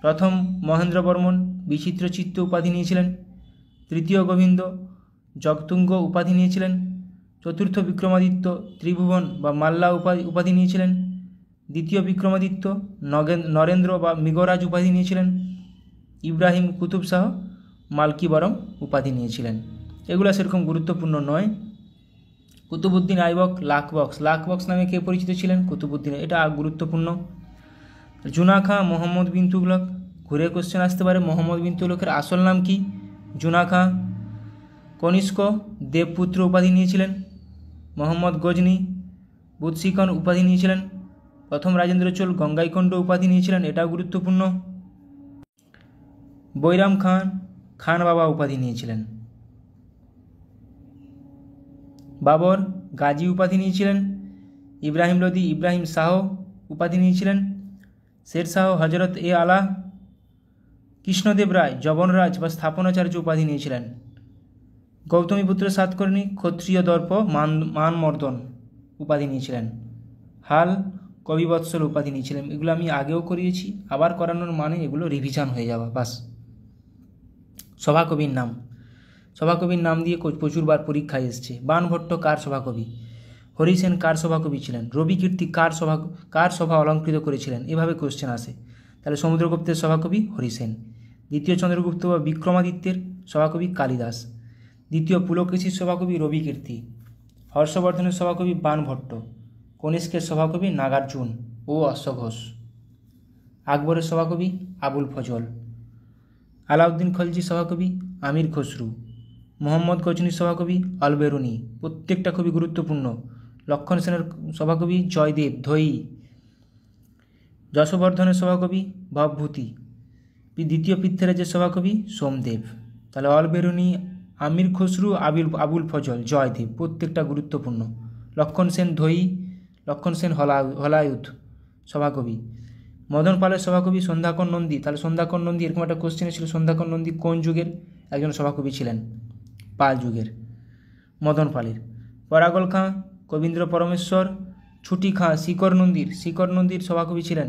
প্রথম মহেন্দ্র বর্মন বিচিত্রচিত্ত উপাধি নিয়েছিলেন। তৃতীয় গোবিন্দ জগতুঙ্গ উপাধি নিয়েছিলেন। চতুর্থ বিক্রমাদিত্য ত্রিভুবন বা মাল্লা উপাধি নিয়েছিলেন। দ্বিতীয় বিক্রমাদিত্য নরেন্দ্র বা মৃগরাজ উপাধি নিয়েছিলেন। ইব্রাহিম কুতুব শাহ মালকিবরম উপাধি নিয়েছিলেন। এগুলো সেরকম গুরুত্বপূর্ণ নয়। কুতুবউদ্দিন আইবক লাখবক্স নামে কে পরিচিত ছিলেন? কুতুবউদ্দিন। এটা গুরুত্বপূর্ণ। জুনা খাঁ মোহাম্মদ বিন তুগলক, ঘুরে কোশ্চেন আসতে পারে। মোহাম্মদ বিন তুগলকের আসল নাম কি? জুনা খাঁ। কনিষ্ক দেবপুত্র উপাধি নিয়েছিলেন। মোহাম্মদ গজনি বুৎসিকন উপাধি নিয়েছিলেন। প্রথম রাজেন্দ্র চোল গঙ্গাইকণ্ড উপাধি নিয়েছিলেন, এটাও গুরুত্বপূর্ণ। বৈরাম খান খান বাবা উপাধি নিয়েছিলেন। বাবর গাজী উপাধি নিয়েছিলেন। ইব্রাহিম লোদি ইব্রাহিম শাহ উপাধি নিয়েছিলেন। শেরশাহ হজরত আলা। কৃষ্ণদেব রায় যবনরাজ বা স্থাপনাচার্য উপাধি নিয়েছিলেন। গৌতমীপুত্র সাতকর্ণী ক্ষত্রিয় দর্প মানমর্দন উপাধি নিয়েছিলেন। হাল কবিবৎসল উপাধি নিয়েছিলেন। এগুলো আমি আগেও করিয়েছি, আবার করানোর মানে এগুলো রিভিশন হয়ে যাওয়া বাস। সভাকবির নাম দিয়ে প্রচুরবার পরীক্ষায় এসছে। বাণভট্ট কার সভাকবি? হরিসেন কার সভাকবি ছিলেন? রবিকীর্তি কার সভা অলঙ্কৃত করেছিলেন? এভাবে কোশ্চেন আসে। তাহলে সমুদ্রগুপ্তের সভাকবি হরিসেন। দ্বিতীয় চন্দ্রগুপ্ত বা বিক্রমাদিত্যের সভাকবি কালিদাস। দ্বিতীয় পুলকেশীর সভাকবি রবিকীর্তি। হর্ষবর্ধনের সভাকবি বাণভট্ট। কনিষ্কের সভাকবি নাগার্জুন ও অশ্বঘোষ। আকবরের সভাকবি আবুল ফজল। আলাউদ্দিন খলজি সভাকবি আমির খসরু। মোহাম্মদ গজনির সভাকবি অলবেরুনি। প্রত্যেকটা খুবই গুরুত্বপূর্ণ। লক্ষণ সেনের সভাকবি জয়দেব ধৈ। যশবর্ধনের সভাকবি ভবভূতি। দ্বিতীয় পৃথ্বীরাজের সভাকবি সোমদেব। তাহলে অলবেরুনি, আমির খসরু, আবুল ফজল, জয়দেব প্রত্যেকটা গুরুত্বপূর্ণ। লক্ষণ সেন ধৈ, লক্ষণ সেন হলায়ুধ সভাকবি। মদন পালের সভাকবি সন্ধ্যাকর নন্দী। তাহলে সন্ধ্যাকর নন্দী, এরকম একটা কোশ্চেন ছিল, সন্ধ্যাকর নন্দী কোন যুগের একজন সভাকবি ছিলেন? পাল যুগের। মদন পালের। পরাগল খাঁ কবীন্দ্র পরমেশ্বর। ছুটি খাঁ শিকর নন্দীর সভাকবি ছিলেন।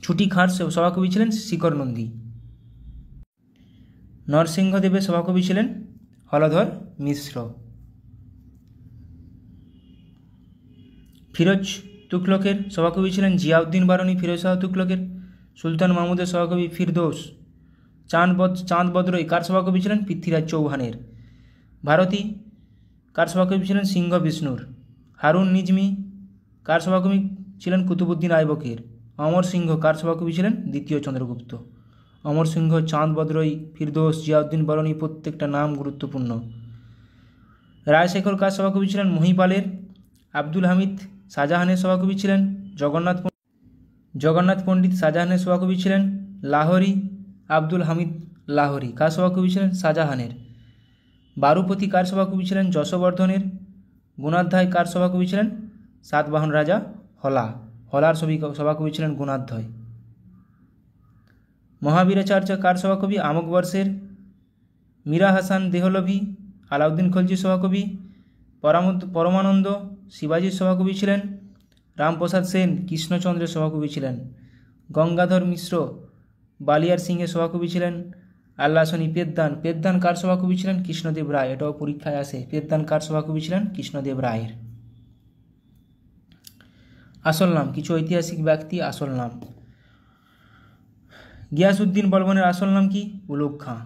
ছুটি খাঁর সভাকবি ছিলেন শিকর নন্দী। নরসিংহদেবের সভাকবি ছিলেন হলধর মিশ্র। ফিরোজ তুগলকের সভাকবি ছিলেন জিয়াউদ্দিন বারনি। ফিরোজ শাহ তুগলকের। সুলতান মাহমুদের সভাকবি ফিরদৌস। চাঁদ বদরই কার সভাকবি ছিলেন? পৃথ্বীরাজ চৌহানের। ভারতী কার সভাকবি ছিলেন? সিংহ বিষ্ণুর। হারুন নিজমি কার সভাকবি ছিলেন? কুতুবউদ্দিন আইবকের। অমর সিংহ কার সভাকবি ছিলেন? দ্বিতীয় চন্দ্রগুপ্ত। অমর সিংহ, চাঁদ বদরই, ফিরদৌস, জিয়াউদ্দিন বারনি প্রত্যেকটা নাম গুরুত্বপূর্ণ। রায়শেখর কার সভাকবি ছিলেন? মহিপালের। আব্দুল হামিদ শাহজাহানের সভাকবি ছিলেন। জগন্নাথ পণ্ডিত শাহজাহানের সভাকবি ছিলেন। লাহোরী আব্দুল হামিদ লাহোরি কার সভাকবি ছিলেন? শাহজাহানের। বারুপতি কার সভাকবি ছিলেন? যশবর্ধনের। গুণাধ্যায় কার সভাকবি ছিলেন? সাতবাহন রাজা হলা। হলার সভাকবি ছিলেন গুণাধ্যায়। মহাবীরাচার্য কার সভাকবি? আমোঘবর্ষের। মীরা হাসান দেহলভি আলাউদ্দিন খলজির সভাকবি। পরমানন্দ শিবাজির সভাকবি ছিলেন। রামপ্রসাদ সেন কৃষ্ণচন্দ্রের সভাকবি ছিলেন। গঙ্গাধর মিশ্র বালিয়ার সিংহের সভাকবি ছিলেন। আল্লাসনি পেদ্দান কার সভাকবি ছিলেন? কৃষ্ণদেব রায়। এটাও পরীক্ষায় আসে। পেদ্দান কার সভাকবি ছিলেন? কৃষ্ণদেব রায়ের। আসল নাম, কিছু ঐতিহাসিক ব্যক্তি আসল নাম। গিয়াসউদ্দিন বলবনের আসল নাম কি? উলুগ খাঁ।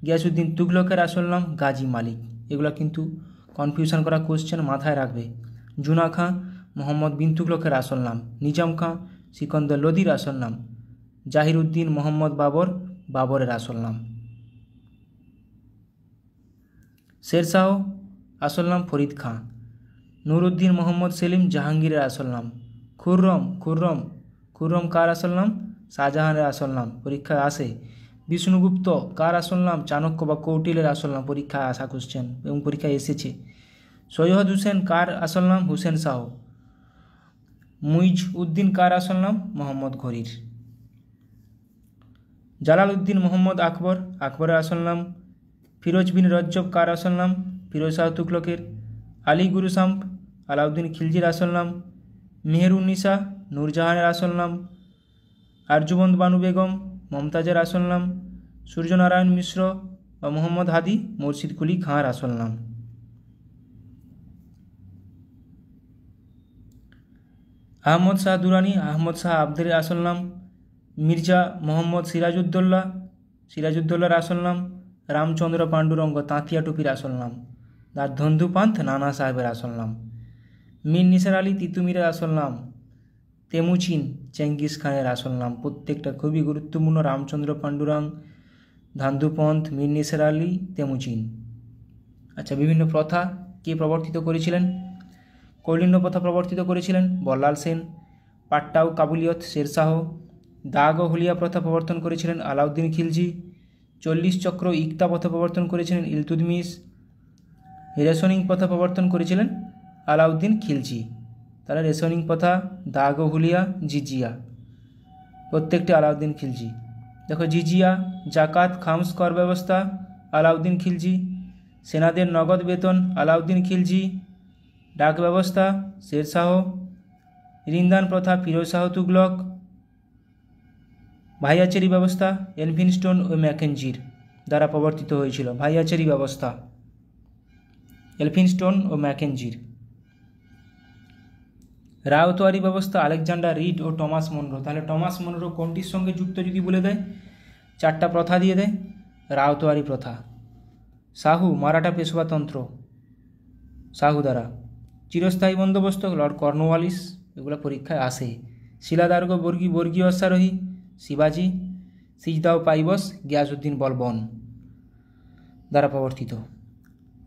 গিয়াসউদ্দিন তুগলকের আসল নাম গাজী মালিক। এগুলো কিন্তু কনফিউশন করা কোশ্চেন, মাথায় রাখবে। জুনা খাঁ মোহাম্মদ বিন তুগলকের আসল নাম। নিজাম খাঁ সিকন্দর লোদির আসল নাম। জাহিরউদ্দিন মোহাম্মদ বাবরের আসল নাম। শেরশাহ আসল নাম ফরিদ খাঁ। নুরউদ্দিন মোহাম্মদ সেলিম জাহাঙ্গীরের আসল নাম। খুররম কার আসল নাম? শাহজাহানের আসল নাম, পরীক্ষায় আসে। বিষ্ণুগুপ্ত কার আসল নাম? চাণক্য বা কৌটিল্যের আসল নাম, পরীক্ষায় আসা কোশ্চেন এবং পরীক্ষায় এসেছে। সৈয়দ হুসেন কার আসল নাম? হুসেন শাহ। মুইজ উদ্দিন কার আসল নাম? মোহাম্মদ ঘুরির। জালালউদ্দিন মোহাম্মদ আকবরের আসল নাম। ফিরোজ বিন রজ্জব কার আসল নাম? ফিরোজ শাহ তুগলকের। আলী গুরুসাম্প আলাউদ্দিন খিলজির আসল নাম। মেহেরুন্নিসা নূরজাহানের আসল নাম। আরজুবন্দ বানু বেগম মমতাজের আসল নাম। সূর্যনারায়ণ মিশ্র বা মোহাম্মদ হাদি মুর্শিদ কুলি খাঁর আসল নাম। আহমদ শাহ দুরানি আহমদ শাহ আবদারের আসল নাম। মির্জা মোহাম্মদ সিরাজউদ্দৌলার আসল নাম। রামচন্দ্র পাণ্ডুরঙ্গ তাঁতিয়া টুপির আসল নাম। তার ধন্দুপান্থ নানা সাহেবের আসল নাম। মীর নিসার আলী তিতুমিরের আসল নাম। তেমুচিন চেঙ্গিস খানের আসল নাম। প্রত্যেকটা খুবই গুরুত্বপূর্ণ। রামচন্দ্র পাণ্ডুরঙ্গ, ধান্দুপন্থ, মীর নিসার আলী, তেমুচিন। আচ্ছা, বিভিন্ন প্রথা কে প্রবর্তিত করেছিলেন? কৌলিন্য প্রথা প্রবর্তিত করেছিলেন বল্লাল সেন। পাট্টাও কাবুলিয়ত শেরশাহ। দাগ ও হুলিয়া প্রথা প্রবর্তন করেছিলেন আলাউদ্দিন খিলজি। 40 চক্র ইকতা প্রথা প্রবর্তন করেছিলেন ইলতুৎমিশ। রেশনিং প্রথা প্রবর্তন করেছিলেন আলাউদ্দিন খিলজি। তাহলে রেশনিং প্রথা, দাগ ও হুলিয়া, জিজিয়া প্রত্যেকটি আলাউদ্দিন খিলজি। দেখো, জিজিয়া জাকাত খামস কর ব্যবস্থা আলাউদ্দিন খিলজি। সেনাদের নগদ বেতন আলাউদ্দিন খিলজি। ডাক ব্যবস্থা শেরশাহ। ঋণদান প্রথা ফিরোজ শাহ তুগলক। ভাইয়াচেরি ব্যবস্থা এলফিনস্টোন ও ম্যাকেঞ্জির দ্বারা প্রবর্তিত হয়েছিল। ভাইয়াচেরি ব্যবস্থা এলফিনস্টোন ও ম্যাকেঞ্জির। রায়তওয়ারি ব্যবস্থা আলেকজান্ডার রিড ও টমাস মনরো। তাহলে টমাস মনরো কোনটির সঙ্গে যুক্ত যদি বলে দেয়? 4টা প্রথা দিয়ে দেয়। রায়তওয়ারি প্রথা। শাহু মারাঠা পেশওয়াতন্ত্র শাহু দ্বারা। চিরস্থায়ী বন্দোবস্ত লর্ড কর্নওয়ালিস। এগুলো পরীক্ষায় আসে। শিলাদার্ঘ বর্গীয় অশ্বারোহী শিবাজি। সিজদাও পাইবস গিয়াসউদ্দিন বলবন দ্বারা প্রবর্তিত।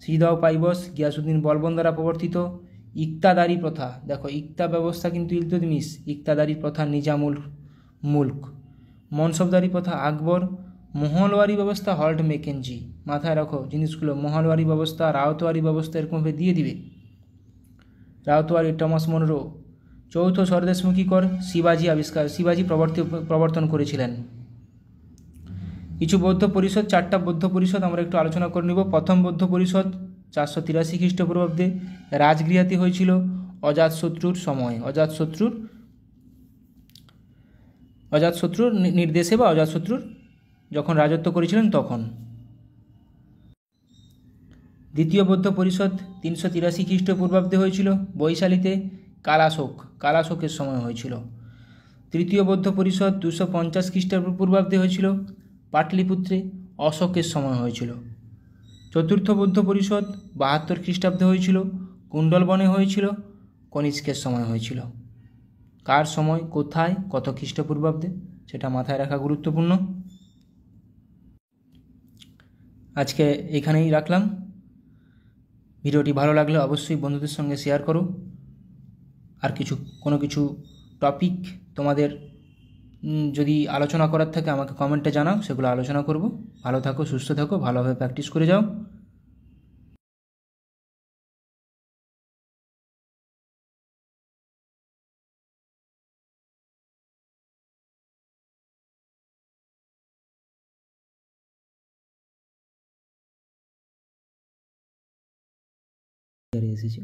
সিজদাও পাইবস গিয়াসউদ্দিন বলবন দ্বারা প্রবর্তিত। ইকতাদারি প্রথা, দেখো ইকতা ব্যবস্থা কিন্তু ইলতুৎমিশ। ইকতাদারি প্রথা নিজামুল মুলক। মনসবদারি প্রথা আকবর। মহলওয়ারি ব্যবস্থা হল্ট ম্যাকেঞ্জি। মাথায় রাখো জিনিসগুলো। মহলওয়ারি ব্যবস্থা, রায়তওয়ারি ব্যবস্থা এরকমভাবে দিয়ে দিবে। Ryotwari Thomas Munro. চৌথ স্বদেশমুখী কর শিবাজি প্রবর্তন করেছিলেন। কিছু বৌদ্ধ পরিষদ, 4টা বৌদ্ধ পরিষদ আমরা একটু আলোচনা করে নিব। প্রথম বৌদ্ধ পরিষদ 483 খ্রিস্টপূর্বাব্দে রাজগৃহাতে হয়েছিল অজাতশত্রুর সময়। অজাতশত্রুর নির্দেশে বা অজাতশত্রুর যখন রাজত্ব করেছিলেন তখন। দ্বিতীয় বৌদ্ধ পরিষদ 383 খ্রিস্টপূর্বাব্দে হয়েছিল বৈশালীতে কালাশোকের সময় হয়েছিল। তৃতীয় বৌদ্ধ পরিষদ 250 খ্রিস্টপূর্বাব্দে হয়েছিল পাটলিপুত্রে অশোকের সময় হয়েছিল। চতুর্থ বৌদ্ধ পরিষদ 72 খ্রিস্টাব্দে হয়েছিল কুণ্ডলবনে হয়েছিল কনিষ্কের সময় হয়েছিল। কার সময়, কোথায়, কত খ্রিস্টপূর্বাব্দে সেটা মাথায় রাখা গুরুত্বপূর্ণ। আজকে এখানেই রাখলাম। ভিডিওটি ভালো লাগলে অবশ্যই বন্ধুদের সঙ্গে শেয়ার করো। আর কোনো কিছু টপিক তোমাদের যদি আলোচনা করার থাকে আমাকে কমেন্টে জানাও, সেগুলো আলোচনা করব। ভালো থাকো, সুস্থ থাকো, ভালোভাবে প্র্যাকটিস করে যাও। এসেছে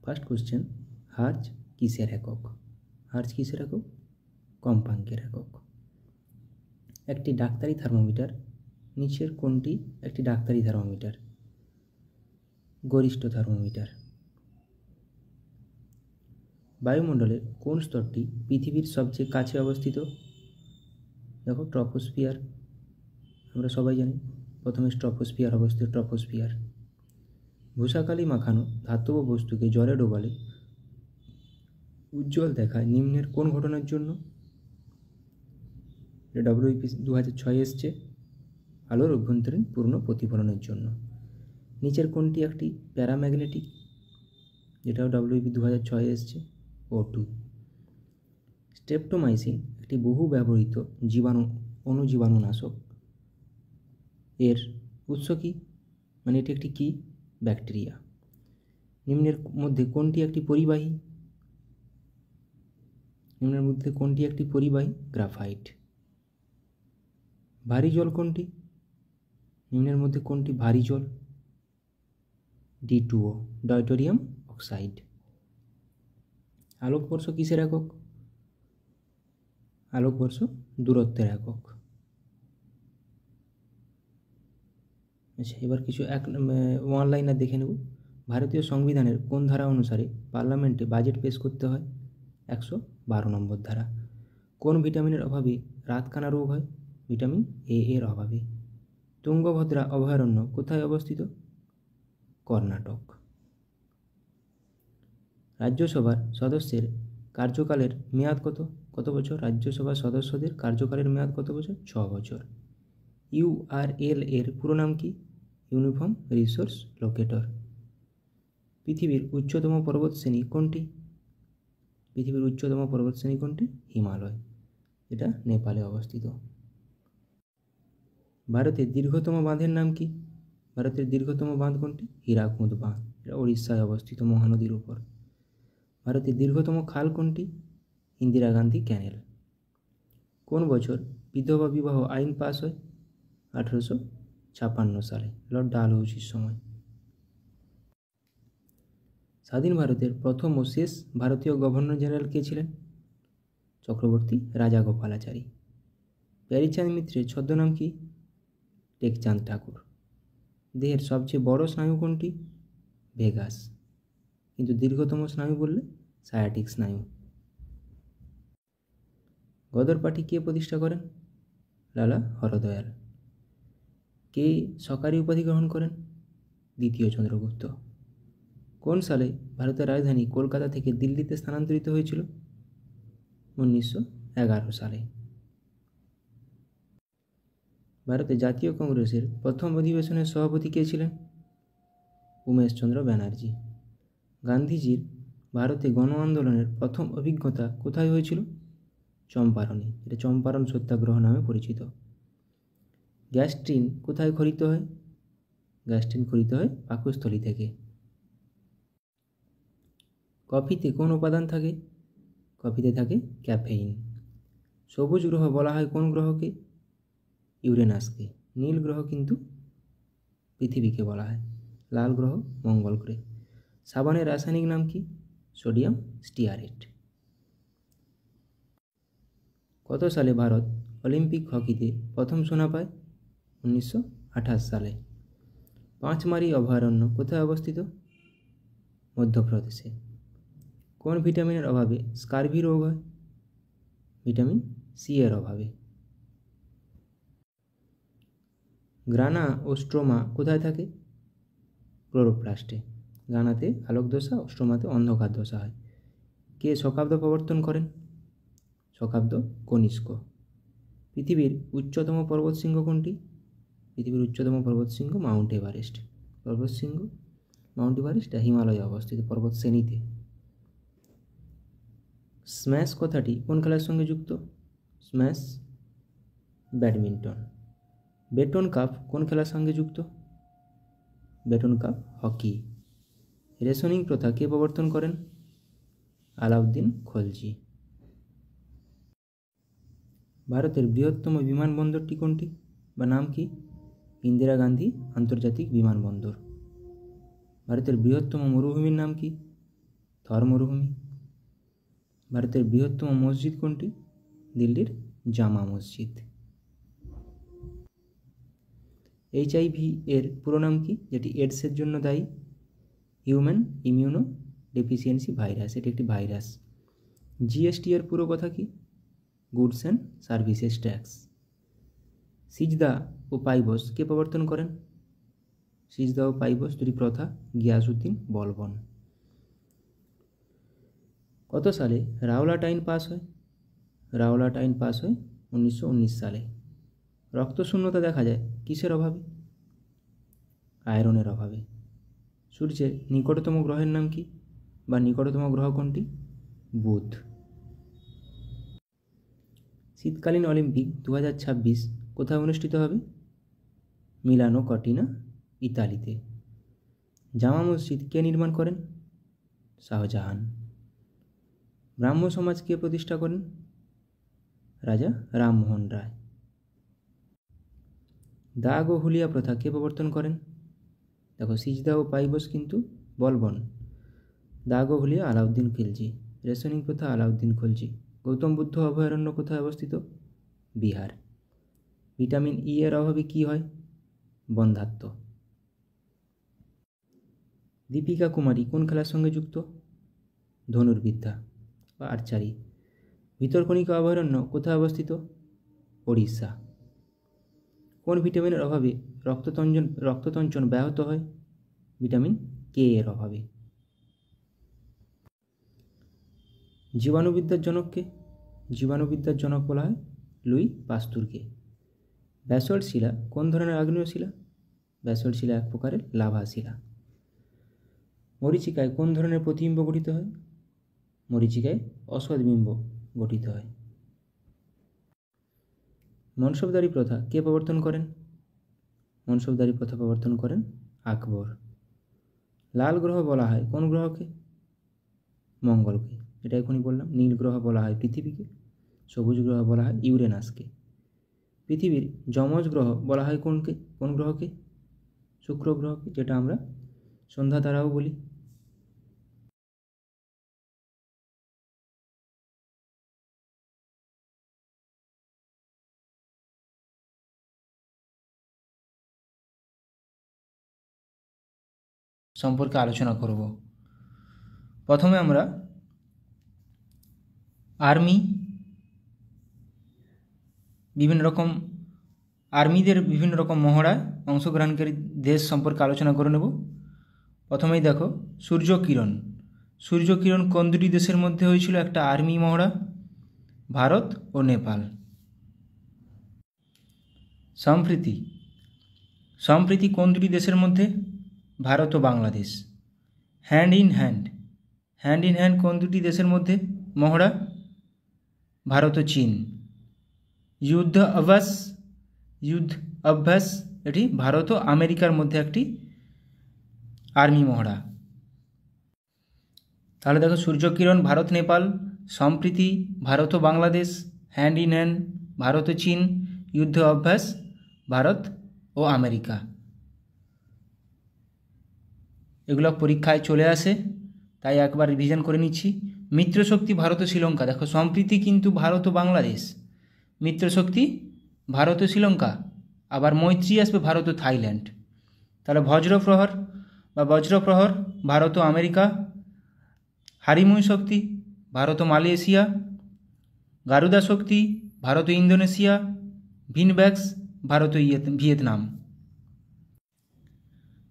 ফার্স্ট কোশ্চেন, হার্জ কিসের একক? হার্জ কিসের একক? কম্পাঙ্কের একক। একটি ডাক্তারি থার্মোমিটার নিচের কোনটি একটি ডাক্তারি থার্মোমিটার? গরিষ্ঠ থার্মোমিটার। বায়ুমণ্ডলের কোন স্তরটি পৃথিবীর সবচেয়ে কাছে অবস্থিত? দেখো, ট্রপোস্ফিয়ার। আমরা সবাই জানি প্রথমে ট্রপোস্ফিয়ার অবস্থিত, ট্রপোস্ফিয়ার। ভূষাকালি মাখানো ধাতব বস্তুকে জলে ডোবালে উজ্জ্বল দেখায় নিম্নের কোন ঘটনার জন্য? WIP 2006 এসছে, আলোর অভ্যন্তরীণ পূর্ণ প্রতিফলনের জন্য। নিচের কোনটি একটি প্যারাম্যাগনেটিক? যেটাও WIP 2006 এসছে, O2। স্ট্রেপ্টোমাইসিন একটি বহু ব্যবহৃত অণুজীবাণুনাশক। এর উৎস কী? মানে এটি একটি কী? ব্যাকটেরিয়া। নিম্নের মধ্যে কোনটি একটি পরিবাহী? নিম্নের মধ্যে কোনটি একটি পরিবাহী? গ্রাফাইট। ভারী জল কোনটি? নিম্নের মধ্যে কোনটি ভারী জল? D2O, ডয়টোরিয়াম oxide. আলোকবর্ষ কিসের একক? আলোকবর্ষ দূরত্বের একক। আচ্ছা, এবার কিছু ওয়ান লাইনার দেখে নেব। ভারতীয় সংবিধানের কোন ধারা অনুসারে পার্লামেন্টে বাজেট পেশ করতে হয়? 112 নম্বর ধারা। কোন ভিটামিনের অভাবে রাতকানা রোগ হয়? ভিটামিন A এর অভাবে। তুঙ্গভদ্রা অভয়ারণ্য কোথায় অবস্থিত? কর্ণাটক। রাজ্যসভার সদস্যের কার্যকালের মেয়াদ কত? কত বছর? রাজ্যসভার সদস্যদের কার্যকালের মেয়াদ কত বছর? 6 বছর। URL এর পুরো নাম কি? Uniform resource locator. পৃথিবীর উচ্চতম পর্বতশ্রেণী কোনটি? পৃথিবীর উচ্চতম পর্বতশ্রেণী কোনটি? হিমালয়। এটা নেপালে অবস্থিত। ভারতের দীর্ঘতম বাঁধের নাম কি? ভারতের দীর্ঘতম বাঁধ কোনটি? হীরাকুদ বাঁধ। এটা উড়িষ্যায় অবস্থিত, মহানদীর উপর। ভারতের দীর্ঘতম খাল কোনটি? ইন্দিরা গান্ধী ক্যানেল। কোন বছর বিধবা বিবাহ আইন পাস হয়? 1856 সালে, লর্ড ডালহৌসির সময়। স্বাধীন ভারতের প্রথম ও শেষ ভারতীয় গভর্নর জেনারেল কে ছিলেন? চক্রবর্তী রাজাগোপালাচারী। প্যারীচাঁদ মিত্রের ছদ্মনাম কি? টেকচাঁদ ঠাকুর। দেহের সবচেয়ে বড় স্নায়ু কোনটি? ভেগাস। কিন্তু দীর্ঘতম স্নায়ু বললে সায়াটিক স্নায়ু। গদর পার্টি কে প্রতিষ্ঠা করেন? লালা হরদয়াল। কে সরকারি উপাধি গ্রহণ করেন? দ্বিতীয় চন্দ্রগুপ্ত। কোন সালে ভারতের রাজধানী কলকাতা থেকে দিল্লিতে স্থানান্তরিত হয়েছিল? 1911 সালে। ভারতের জাতীয় কংগ্রেসের প্রথম অধিবেশনের সভাপতি কে ছিলেন? উমেশচন্দ্র ব্যানার্জি। গান্ধীজির ভারতে গণ আন্দোলনের প্রথম অভিজ্ঞতা কোথায় হয়েছিল? চম্পারণে। এটা চম্পারণ সত্যাগ্রহ নামে পরিচিত। গ্যাস ট্রেন কোথায় খরিত হয়? গ্যাস ট্রেন খরিত হয় পাকস্থলী থেকে। কফিতে কোন উপাদান থাকে? কফিতে থাকে ক্যাফেইন। সবুজ গ্রহ বলা হয় কোন গ্রহকে? ইউরেনাসকে। নীল গ্রহ কিন্তু পৃথিবীকে বলা হয়। লাল গ্রহ মঙ্গল গ্রহে। সাবানের রাসায়নিক নাম কি? Sodium stearate. কত সালে ভারত অলিম্পিক হকিতে প্রথম সোনা পায়? 1928 সালে। পাঁচমারি অভয়ারণ্য কোথায় অবস্থিত? মধ্যপ্রদেশে। কোন ভিটামিনের অভাবে স্কারভি রোগ হয়? ভিটামিন সি এর অভাবে। গ্রানা ও স্ট্রোমা কোথায় থাকে? ক্লোরোপ্লাস্টে। গ্রানাতে আলোক দশা, স্ট্রোমাতে অন্ধকার দশা হয়। কে শকাব্দ প্রবর্তন করেন? শকাব্দ কনিষ্ক। পৃথিবীর উচ্চতম পর্বতশৃঙ্গ কোনটি? পৃথিবীর উচ্চতম পর্বতশৃঙ্গ মাউন্ট এভারেস্ট। পর্বতশৃঙ্গ মাউন্ট এভারেস্ট হিমালয়ে অবস্থিত পর্বত শ্রেণীতে। স্ম্যাশ কথাটি কোন খেলার সঙ্গে যুক্ত? Smash, badminton. বেটন কাপ কোন খেলার সঙ্গে যুক্ত? Button cup hockey. রেশনিং প্রথা কে প্রবর্তন করেন? আলাউদ্দিন খলজি। ভারতের বৃহত্তম বিমানবন্দরটি কোনটি বা নাম কি? ইন্দিরা গান্ধী আন্তর্জাতিক বিমানবন্দর। ভারতের বৃহত্তম মরুভূমির নাম কি? থর মরুভূমি। ভারতের বৃহত্তম মসজিদ কোনটি? দিল্লির জামা মসজিদ। এইচআইভি এর পুরো নাম কি, যেটি এডসের জন্য দায়ী? Human immuno deficiency virus. এটি একটি ভাইরাস। জিএসটি এর পুরো কথা কি? Goods and services tax. সিজদা ও পাইবস কে প্রবর্তন করেন? সিজদা ও পাইবস দুটি প্রথা গিয়াসউদ্দিন বলবন। কত সালে রাওলাট আইন পাস হয়? রাওলাট আইন পাস হয় 1919 সালে। রক্তশূন্যতা দেখা যায় কিসের অভাবে? আয়রনের অভাবে। সূর্যের নিকটতম গ্রহের নাম কি বা নিকটতম গ্রহ কোনটি? বুধ। শীতকালীন অলিম্পিক 2026 কোথায় অনুষ্ঠিত হবে? মিলানো কর্টিনা, ইতালিতে। জামা মসজিদ কে নির্মাণ করেন? শাহজাহান। ব্রাহ্ম সমাজ কে প্রতিষ্ঠা করেন? রাজা রামমোহন রায়। দাগ ও হুলিয়া প্রথা কে প্রবর্তন করেন? দেখো, সিজদা ও পাইবস কিন্তু বলবন। দাগ ও হুলিয়া আলাউদ্দিন খিলজি। রেশনিং প্রথা আলাউদ্দিন খলজি। গৌতম বুদ্ধ অভয়ারণ্য কোথায় অবস্থিত? বিহার। ভিটামিন ই এর অভাবে কি হয়? বন্ধ্যাত্ব। দীপিকা কুমারী কোন খেলার সঙ্গে যুক্ত? ধনুর্বিদ্যা বা আর্চারি। ভিতরকণিকা অভয়ারণ্য কোথায় অবস্থিত? ওড়িশা। কোন ভিটামিনের অভাবে রক্ততঞ্চন ব্যাহত হয়? ভিটামিন কে এর অভাবে। জীবাণুবিদ্যার জনককে? জীবাণুবিদ্যার জনক বলা হয় লুই পাস্তুরকে। ব্যাসল্ট শিলা কোন ধরনের আগ্নেয় শিলা? ব্যাসল্ট শিলা এক প্রকারের লাভা শিলা। মরীচিকায় কোন ধরনের প্রতিবিম্ব গঠিত হয়? মরীচিকায় অসৎবিম্ব গঠিত হয়। মনসবদারি প্রথা কে প্রবর্তন করেন? মনসবদারি প্রথা প্রবর্তন করেন আকবর। লাল গ্রহ বলা হয় কোন গ্রহকে? মঙ্গলকে। এটা এখনই বললাম। নীল গ্রহ বলা হয় পৃথিবীকে। সবুজ গ্রহ বলা হয় ইউরেনাসকে। পৃথিবীর যমজ গ্রহ বলা হয় কোন গ্রহকে? শুক্র গ্রহকে, যেটা আমরা সন্ধ্যা তারাও বলি। সম্পর্কে আলোচনা করব। প্রথমে আমরা আর্মিদের বিভিন্ন রকম মহড়ায় অংশগ্রহণকারী দেশ সম্পর্কে আলোচনা করে নেব। প্রথমেই দেখো, সূর্যকিরণ কোন দুটি দেশের মধ্যে হয়েছিল একটা আর্মি মহড়া? ভারত ও নেপাল। সম্প্রীতি কোন দুটি দেশের মধ্যে? ভারত ও বাংলাদেশ। হ্যান্ড ইন হ্যান্ড কোন দুটি দেশের মধ্যে মহড়া? ভারত ও চীন। যুদ্ধ অভ্যাস এটি ভারত ও আমেরিকার মধ্যে একটি আর্মি মহড়া। তাহলে দেখো, সূর্যকিরণ ভারত নেপাল, সম্প্রীতি ভারত ও Bangladesh, hand in hand Bharat ও চীন, যুদ্ধ অভ্যাস ভারত ও আমেরিকা। এগুলো পরীক্ষায় চলে আসে, তাই একবার রিভিশন করে নিচ্ছি। মিত্রশক্তি ভারত ও শ্রীলঙ্কা। দেখো, সম্প্রীতি কিন্তু ভারত ও বাংলাদেশ, মিত্রশক্তি ভারত ও শ্রীলঙ্কা, আবার মৈত্রী আসবে ভারত ও থাইল্যান্ড। তাহলে বজ্রপ্রহর ভারত ও আমেরিকা, হারিমুই শক্তি ভারত ও মালয়েশিয়া, গারুদা শক্তি ভারত ও ইন্দোনেশিয়া, ভিনব্যাক্স ভারত ও ভিয়েতনাম।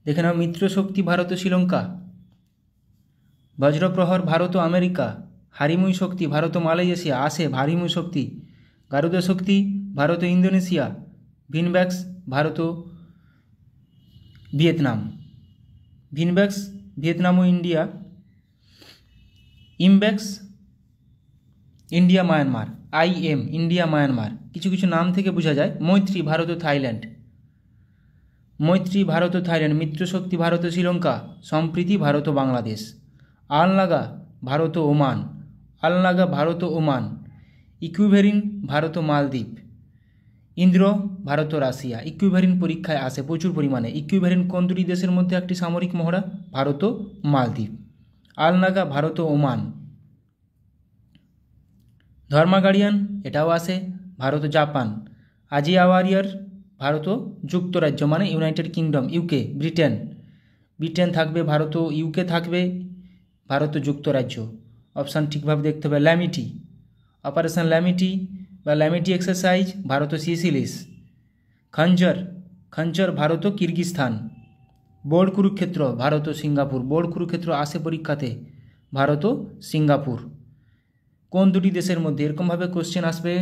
দেখে নাও, মিত্রশক্তি ভারত ও শ্রীলঙ্কা, বজ্রপ্রহর ভারত ও আমেরিকা, হারিমুই শক্তি ভারত ও মালয়েশিয়া, হারিমুই শক্তি, গারুদা শক্তি ভারত ও ইন্দোনেশিয়া, ভিনব্যাক্স ভারত ও ভিয়েতনাম। ভিনব্যাক্স ভিয়েতনাম ও India, IMBEX India Myanmar, IM India Myanmar, কিছু কিছু নাম থেকে বোঝা যায়। মৈত্রী ভারত ও থাইল্যান্ড, মৈত্রী ভারত ও থাইল্যান্ড, মিত্রশক্তি ভারত ও শ্রীলঙ্কা, সম্প্রীতি ভারত ও বাংলাদেশ। আলনাগা ভারত ও ওমান, আলনাগা ভারত ও ওমান। ইকুইভেরিন ভারত ও মালদ্বীপ। ইন্দ্র ভারত ও রাশিয়া। ইকুইভেরিন পরীক্ষায় আসে প্রচুর পরিমাণে। ইকুইভেরিন কোন দুটি দেশের মধ্যে একটি সামরিক মহড়া? ভারত ও মালদ্বীপ। আলনাগা ভারত ও ওমান। ধর্মা গার্ডিয়ান এটাও আসে, ভারত ও জাপান। আজিয়া ওয়ারিয়ার ভারত ও যুক্তরাজ্য মানে United kingdom, UK Britain, Britain থাকবে, ভারত ও UK থাকবে, ভারত ও যুক্তরাজ্য। অপশান ঠিকভাবে দেখতে হবে। ল্যামিটি, অপারেশন ল্যামিটি বা ল্যামিটি এক্সারসাইজ ভারত ও সিসিলিস। খঞ্জর, খঞ্জর ভারত ও কিরগিস্তান। বোর্ড কুরুক্ষেত্র ভারত ও সিঙ্গাপুর, বোর্ড কুরুক্ষেত্র আসে পরীক্ষাতে, ভারত ও সিঙ্গাপুর। কোন দুটি দেশের মধ্যে? এরকমভাবে কোশ্চেন আসবে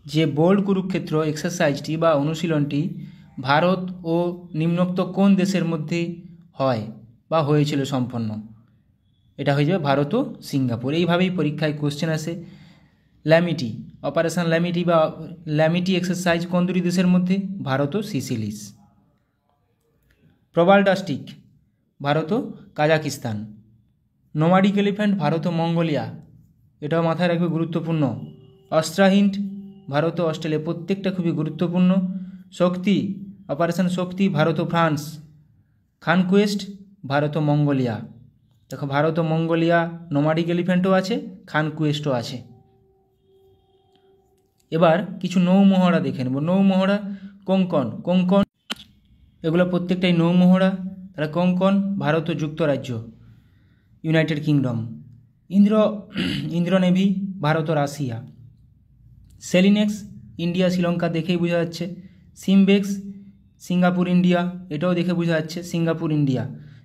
যে বোর্ড কুরুক্ষেত্র এক্সারসাইজটি বা অনুশীলনটি ভারত ও নিম্নোক্ত কোন দেশের মধ্যে হয় বা হয়েছিল সম্পন্ন? এটা হয়ে যাবে ভারত ও সিঙ্গাপুর। এইভাবেই পরীক্ষায় কোশ্চেন আসে। ল্যামিটি, অপারেশন ল্যামিটি বা ল্যামিটি এক্সারসাইজ কোন দুটি দেশের মধ্যে? ভারত ও সিসিলিস। প্রবালডাস্টিক ভারত ও কাজাকিস্তান। নোমাডিক এলিফ্যান্ট ভারত ও মঙ্গোলিয়া, এটাও মাথায় রাখবে, গুরুত্বপূর্ণ। অস্ট্রাহিন্ড ভারত ও অস্ট্রেলিয়া, প্রত্যেকটা খুবই গুরুত্বপূর্ণ। শক্তি, অপারেশন শক্তি ভারত ও ফ্রান্স। খানকুয়েস্ট ভারত ও মঙ্গোলিয়া। দেখো ভারত ও মঙ্গোলিয়া নোমাডিক এলিফ্যান্টও আছে, খানকুয়েস্টও আছে। এবার কিছু নৌমহড়া দেখে নেব। নৌমহড়া কোঙ্কণ, কোঙ্কণ এগুলো প্রত্যেকটাই নৌমহড়া। তারা কোঙ্কণ ভারত ও যুক্তরাজ্য, United Kingdom. Indra navy Bharat ও রাশিয়া। সেলিনেক্স ইন্ডিয়া শ্রীলঙ্কা, দেখেই বোঝা যাচ্ছে। সিমবেক্স সিঙ্গাপুর ইন্ডিয়া, এটাও দেখে বোঝা যাচ্ছে, Singapore India.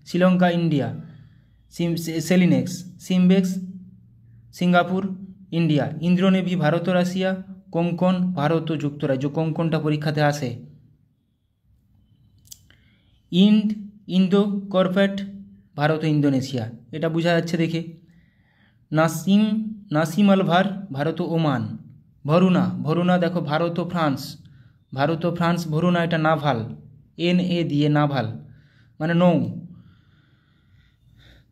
Sri Lanka India. SLINEX, SIMBEX Singapore India. Indra navy Bharat ও রাশিয়া। কোঙ্কণ ভারত ও যুক্তরাজ্য, কোঙ্কণটা পরীক্ষাতে আসে। ইন্দো কর্পেট ভারত ও ইন্দোনেশিয়া, এটা বোঝা যাচ্ছে দেখে। নাসিম আলভার ভারত ও ওমান। ভরুনা, ভরুনা দেখো ভারত ও ফ্রান্স, ভারত ও ফ্রান্স। ভরুনা এটা নাভাল, NA দিয়ে নাভাল মানে নৌ।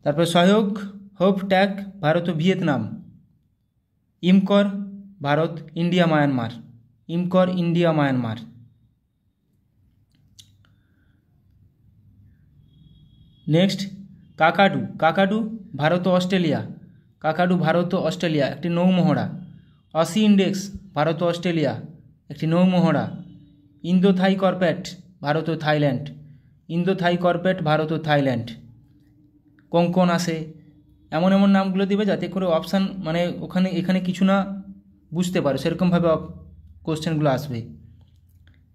তারপর সহযোগ হোপ ট্যাগ ভারত ও Vietnam. IMCOR Bharat India Myanmar, IMCOR India Myanmar. Next কাকাডু, কাকাডু Bharat ও অস্ট্রেলিয়া, কাকাডু ভারত ও অস্ট্রেলিয়া একটি নৌমহড়া। অসি ইন্ডেক্স ভারত ও অস্ট্রেলিয়া একটি নৌমহড়া। ইন্দো থাই কর্পেট ভারত ও থাইল্যান্ড, ইন্দো থাই কর্পেট ভারত ও থাইল্যান্ড। কোঙ্কণ আসে, এমন এমন নামগুলো দিবে যাতে করে অপশান মানে এখানে কিছু না বুঝতে পারো, সেরকমভাবে কোশ্চেনগুলো আসবে।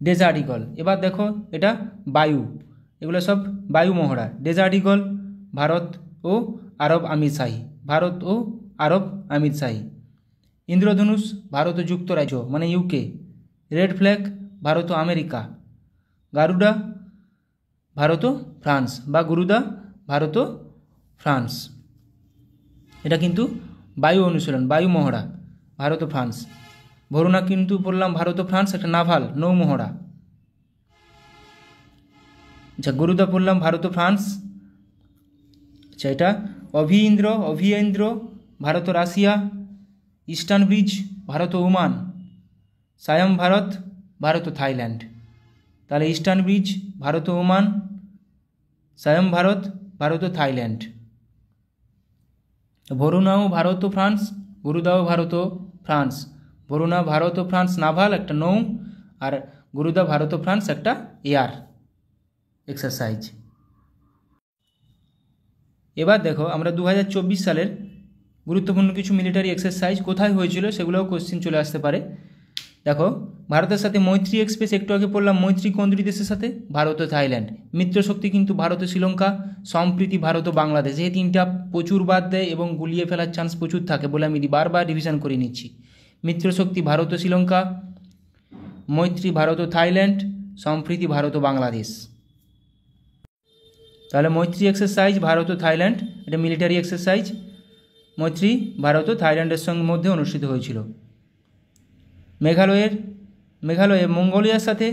ডেজার্ট ইগল, এবার দেখো এটা বায়ু, এগুলো সব বায়ু মহড়া। ডেজার্ট ইগল ভারত ও আরব আমিরশাহী, ভারত ও আরব আমিরশাহী। ইন্দ্রধনুষ ভারত ও যুক্তরাজ্য মানে UK। রেড ফ্ল্যাগ ভারত ও আমেরিকা। গারুডা ভারত ও ফ্রান্স বা গুরুদা ভারত ও ফ্রান্স। এটা কিন্তু বায়ু অনুশীলন, বায়ু মহড়া, ভারত ও ফ্রান্স। ভরুনা কিন্তু বললাম ভারত ও ফ্রান্স, একটা নাভাল নৌমহড়া। আচ্ছা গুরুদা পড়লাম ভারত ও ফ্রান্স। আচ্ছা এটা অভিয়েন্দ্র ভারত ও রাশিয়া। ইস্টার্ন ব্রিজ ভারত ও ওমান। সায়ম ভারত ভারত ও থাইল্যান্ড। তাহলে ইস্টার্ন ব্রিজ ভারত ও ওমান, সায়ম ভারত ভারত ও থাইল্যান্ড। ভরুনাও ভারত ও ফ্রান্স, গুরুদাও ভারত ও ফ্রান্স। ভরুনা ভারত ও ফ্রান্স নাভাল একটা নৌ, আর গুরুদা ভারত ও ফ্রান্স একটা এয়ার এক্সারসাইজ। এবার দেখো আমরা 2024 সালের গুরুত্বপূর্ণ কিছু মিলিটারি এক্সারসাইজ কোথায় হয়েছিল সেগুলোও কোশ্চেন চলে আসতে পারে। দেখো ভারতের সাথে মৈত্রী এক্সপ্রেস, একটু আগে পড়লাম মৈত্রী কোন দুটি দেশের সাথে? ভারত ও থাইল্যান্ড। মিত্রশক্তি কিন্তু ভারত ও শ্রীলঙ্কা। সম্প্রীতি ভারত ও বাংলাদেশ। এই তিনটা প্রচুর বাদ দেয় এবং গুলিয়ে ফেলার চান্স প্রচুর থাকে বলে আমি বারবার রিভিশন করে নিচ্ছি। মিত্রশক্তি ভারত ও শ্রীলঙ্কা, মৈত্রী ভারত ও থাইল্যান্ড, সম্প্রীতি ভারত ও বাংলাদেশ। তাহলে মৈত্রী এক্সারসাইজ ভারত ও থাইল্যান্ড, এটা মিলিটারি এক্সারসাইজ। মৈত্রী ভারত ও থাইল্যান্ডের সঙ্গে মধ্যে অনুষ্ঠিত হয়েছিল। মেঘালয়ে মঙ্গোলিয়ার সাথে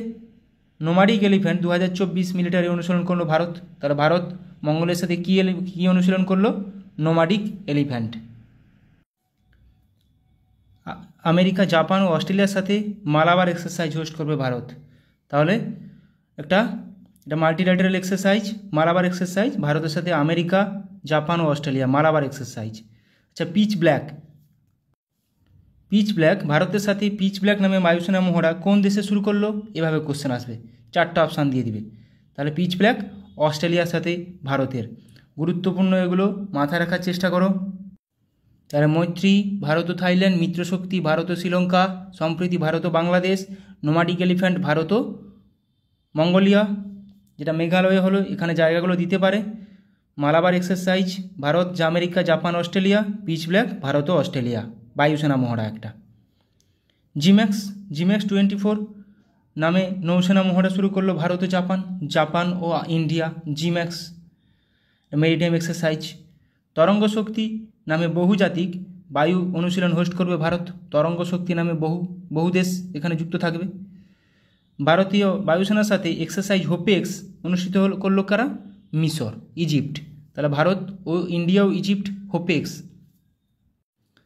নোমাডিক এলিফ্যান্ট 2024 মিলিটারি অনুশীলন করলো ভারত। তাহলে ভারত মঙ্গোলিয়ার সাথে কী অনুশীলন করলো? Nomadic elephant. আমেরিকা, জাপান ও অস্ট্রেলিয়ার সাথে মালাবার এক্সারসাইজ হোস্ট করবে ভারত। তাহলে এটা মাল্টিল্যাটারাল এক্সারসাইজ, মালাবার এক্সারসাইজ, ভারতের সাথে আমেরিকা, জাপান ও অস্ট্রেলিয়া, মালাবার এক্সারসাইজ। আচ্ছা, পিচ ব্ল্যাক ভারতের সাথে পিচ ব্ল্যাক নামে বায়ুসেনা মহড়া কোন দেশে শুরু করলো? এভাবে কোশ্চেন আসবে, 4টা অপশান দিয়ে দিবে। তাহলে পিচ ব্ল্যাক অস্ট্রেলিয়ার সাথে ভারতের। গুরুত্বপূর্ণ, এগুলো মাথায় রাখার চেষ্টা করো। তাহলে মৈত্রী ভারত ও থাইল্যান্ড, মিত্রশক্তি ভারত ও শ্রীলঙ্কা, সম্প্রীতি ভারত ও বাংলাদেশ, নোমাডিক এলিফ্যান্ট ভারত ও মঙ্গোলিয়া, যেটা মেঘালয়ে হলো, এখানে জায়গাগুলো দিতে পারে। Malabar exercise Bharat, America, Japan, Australia. Pitch black Bharat ও অস্ট্রেলিয়া, বায়ুসেনা মহড়া একটা। জিম্যাক্স 24 নামে নৌসেনা মহড়া শুরু করলো ভারত ও জাপান ও ইন্ডিয়া। জিম্যাক্স maritime exercise. তরঙ্গ শক্তি নামে বহুজাতিক বায়ু অনুশীলন হোস্ট করবে ভারত। তরঙ্গ শক্তি নামে বহু দেশ এখানে যুক্ত থাকবে। ভারতীয় বায়ুসেনার সাথে এক্সারসাইজ হোপেক্স অনুষ্ঠিত করলো কারা? মিশর, ইজিপ্ট। তাহলে ভারত ও ইন্ডিয়া ও ইজিপ্ট, হোপেক্স।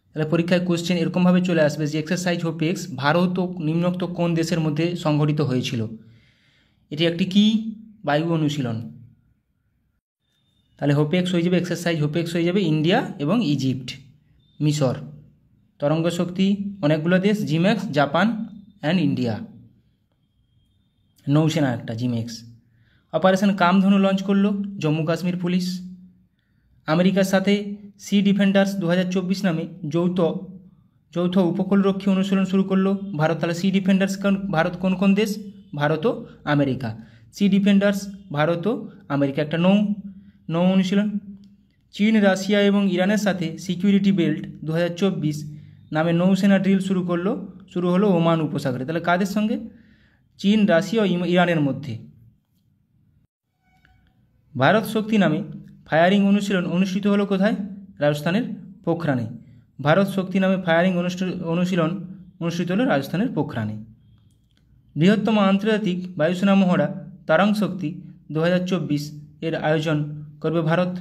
তাহলে পরীক্ষায় কোশ্চেন এরকমভাবে চলে আসবে যে এক্সারসাইজ হোপেক্স ভারত ও নিম্নোক্ত কোন দেশের মধ্যে সংঘটিত হয়েছিল? এটি একটি কি বায়ু অনুশীলন? তাহলে হোপেক্স হয়ে যাবে, এক্সারসাইজ হোপেক্স হয়ে যাবে ইন্ডিয়া এবং ইজিপ্ট, মিশর। তরঙ্গ শক্তি অনেকগুলো দেশ, জিম্যাক্স, জাপান অ্যান্ড ইন্ডিয়া। নৌসেনা একটা, জিম্যাক্স। অপারেশন কামধনু লঞ্চ করলো জম্মু কাশ্মীর পুলিশ। আমেরিকার সাথে সি ডিফেন্ডার্স 2024 নামে যৌথ উপকূলরক্ষী অনুশীলন শুরু করলো ভারত। তাহলে সি ডিফেন্ডার্স ভারত কোন দেশ? ভারত ও আমেরিকা। সি ডিফেন্ডার্স ভারত ও আমেরিকা, একটা নৌ অনুশীলন। চীন, রাশিয়া এবং ইরানের সাথে সিকিউরিটি বেল্ট 2024 নামে নৌসেনা ড্রিল শুরু হলো ওমান উপসাগরে। তাহলে কাদের সঙ্গে? চীন, রাশিয়া ও ইরানের মধ্যে। ভারত শক্তি নামে ফায়ারিং অনুশীলন অনুষ্ঠিত হলো কোথায়? রাজস্থানের পোখরানে। ভারত শক্তি নামে ফায়ারিং অনুশীলন অনুষ্ঠিত হলো রাজস্থানের পোখরানে। বৃহত্তম আন্তর্জাতিক বায়ুসেনা মহড়া তারাং শক্তি 2024 এর আয়োজন করবে ভারত।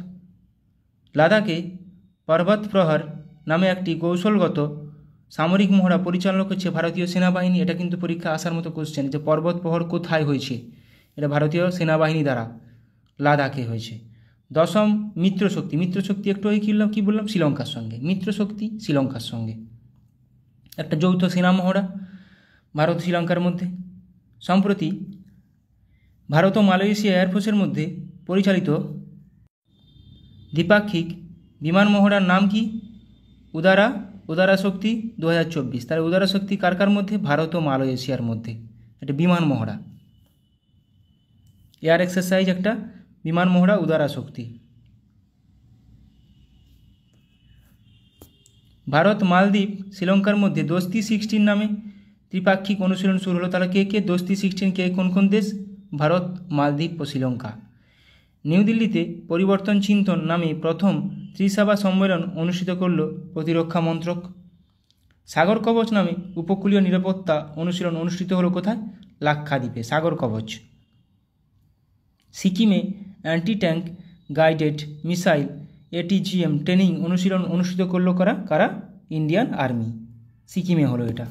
লাদাখে পর্বত প্রহর নামে একটি কৌশলগত সামরিক মহড়া পরিচালনা করছে ভারতীয় সেনাবাহিনী। এটা কিন্তু পরীক্ষা আসার মতো কোশ্চেন, যে পর্বত প্রহর কোথায় হয়েছে? এটা ভারতীয় সেনাবাহিনী দ্বারা লাদাখে হয়েছে। 10ম মিত্রশক্তি একটু কী বললাম? শ্রীলঙ্কার সঙ্গে। মিত্রশক্তি শ্রীলঙ্কার সঙ্গে একটা যৌথ সেনা মহড়া ভারত শ্রীলঙ্কার মধ্যে। সম্প্রতি ভারত ও মালয়েশিয়া এয়ারফোর্সের মধ্যে পরিচালিত দ্বিপাক্ষিক বিমান মহড়ার নাম কি? উদারা শক্তি 2024। তাহলে উদারা শক্তি কার মধ্যে? ভারত ও মালয়েশিয়ার মধ্যে একটা বিমান মহড়া, এয়ার এক্সারসাইজ, একটা বিমান মহড়া, উদারা শক্তি। ভারত, মালদ্বীপ, শ্রীলঙ্কার মধ্যে দোস্তি 16 নামে ত্রিপাক্ষিক অনুশীলন শুরু হলো। তাহলে কে দোস্তি 16 কে কোন দেশ? ভারত, মালদ্বীপ ও শ্রীলঙ্কা। নিউ দিল্লিতে পরিবর্তন চিন্তন নামে প্রথম ত্রিসভা সম্মেলন অনুষ্ঠিত করল প্রতিরক্ষা মন্ত্রক। সাগর কবচ নামে উপকূলীয় নিরাপত্তা অনুশীলন অনুষ্ঠিত হলো কোথায়? লাক্ষাদ্বীপে, সাগর কবচ। সিকিমে anti tank guided missile ATGM training অনুশীলন অনুষ্ঠিত করলো কারা? Indian army. সিকিমে হলো এটা।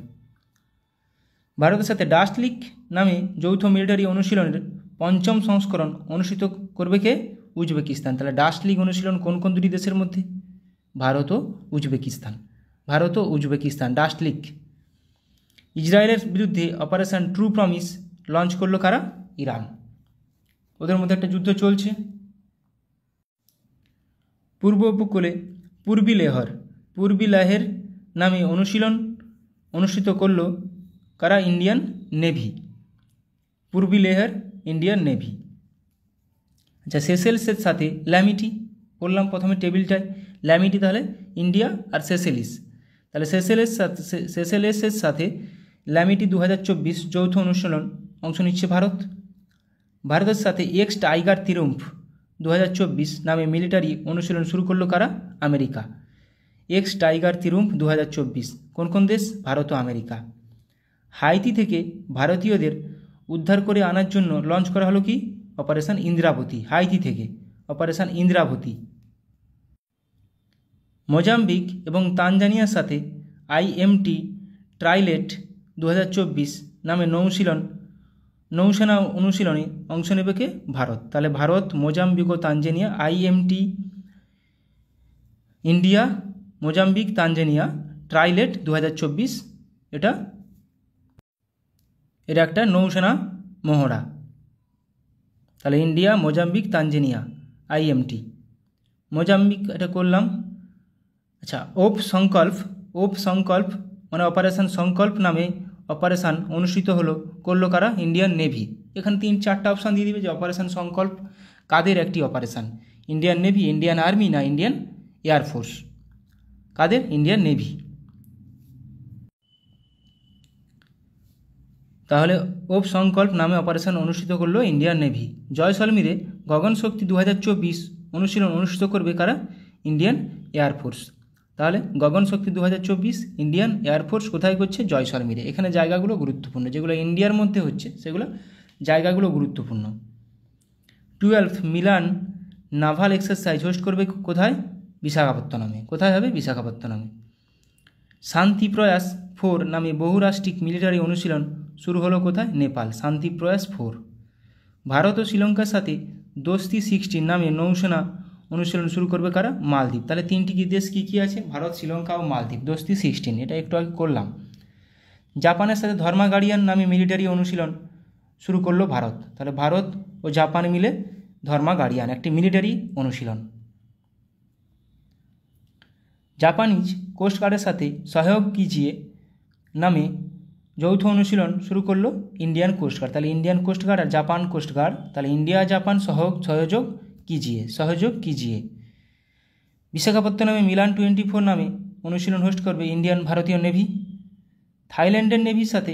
ভারতের সাথে ডাস্ট লিক নামে যৌথ মিলিটারি অনুশীলনের 5ম সংস্করণ অনুষ্ঠিত করবে কে? উজবেকিস্তান। তাহলে ডাস্ট লিক অনুশীলন কোন দুটি দেশের মধ্যে? ভারত ও উজবেকিস্তান, ডাস্ট লিক। ইসরায়েলের বিরুদ্ধে অপারেশন ট্রু প্রমিস লঞ্চ করলো কারা? ইরান। ওদের মধ্যে একটা যুদ্ধ চলছে। পূর্ব উপকূলে পূর্বী লেহের নামে অনুশীলন অনুষ্ঠিত করলো কারা? Indian navy. Purvi Lehar, Indian navy. আচ্ছা, সেসেলসের সাথে ল্যামিটি বললাম প্রথমে টেবিলটায়, ল্যামিটি তাহলে ইন্ডিয়া আর সেসেলিস। তাহলে সেসেলেসের সাথে ল্যামিটি 2024 যৌথ অনুশীলন অংশ নিচ্ছে ভারতের সাথে এক্স টাইগার ত্রিম্ফ 2024 নামে মিলিটারি অনুশীলন শুরু করলো কারা? আমেরিকা। এক্স টাইগার ত্রিউম্ফ 2024, কোন কোন দেশ? ভারত ও আমেরিকা। হাইতি থেকে ভারতীয়দের উদ্ধার করে আনার জন্য লঞ্চ করা হলো কি? অপারেশন ইন্দ্রাবতী। হাইতি থেকে অপারেশন ইন্দ্রাবতী। মোজাম্বিক এবং তানজানিয়ার সাথে IMT ট্রাইলেট 2024 নামে নৌসেনা অনুশীলনে অংশ নেবে কে? ভারত। তাহলে ভারত, মোজাম্বিক ও Tanzania, IMT India, Mozambique, Tanzania trilat 2024, এটা একটা নৌসেনা মহড়া। তাহলে India, Mozambique, Tanzania, IMT। Mozambique এটা করলাম। আচ্ছা, ওপ সংকল্প মানে অপারেশন সংকল্প নামে অপারেশন অনুষ্ঠিত করলো কারা? Indian navy. এখানে 3-4টা অপশান দিয়ে দিবে যে অপারেশন সংকল্প কাদের একটি operation, Indian navy, Indian army না ইন্ডিয়ান এয়ারফোর্স? কাদের? Indian navy. তাহলে ওপ সংকল্প নামে অপারেশন অনুষ্ঠিত করলো ইন্ডিয়ান নেভি। জয়সলমীরে গগনশক্তি 2024 অনুশীলন অনুষ্ঠিত করবে কারা? Indian air force. তাহলে গগনশক্তি 2024 ইন্ডিয়ান এয়ারফোর্স কোথায় করছে? জয়সলমীরে। এখানে জায়গাগুলো গুরুত্বপূর্ণ, যেগুলো ইন্ডিয়ার মধ্যে হচ্ছে সেগুলো জায়গাগুলো গুরুত্বপূর্ণ। 12th Milan naval exercise host করবে কোথায়? বিশাখাপত্তনমে। কোথায় হবে? বিশাখাপত্তনমে। শান্তি প্রয়াস 4 নামে বহুরাষ্ট্রিক মিলিটারি অনুশীলন শুরু হলো কোথায়? নেপাল। শান্তি প্রয়াস 4। ভারত ও শ্রীলঙ্কার সাথে দোস্তি 16 নামে নৌসেনা অনুশীলন শুরু করবে কারা? মালদ্বীপ। তাহলে 3টি দেশ কী কী আছে? ভারত, শ্রীলঙ্কা ও মালদ্বীপ। দোস্তি 16 এটা একটু আগে করলাম। জাপানের সাথে ধর্মা গার্ডিয়ান নামে মিলিটারি অনুশীলন শুরু করলো ভারত। তাহলে ভারত ও জাপান মিলে ধর্মা গার্ডিয়ান একটি মিলিটারি অনুশীলন। জাপানিজ কোস্টগার্ডের সাথে সহযোগ কিজিয়ে নামে যৌথ অনুশীলন শুরু করলো ইন্ডিয়ান কোস্টগার্ড। তাহলে ইন্ডিয়ান কোস্টগার্ড আর জাপান কোস্টগার্ড, তাহলে ইন্ডিয়া জাপান সহযোগ কিজিয়ে। বিশাখাপত্তনমে মিলান 24 নামে অনুশীলন হোস্ট করবে ইন্ডিয়ান ভারতীয় নেভি। থাইল্যান্ডের নেভির সাথে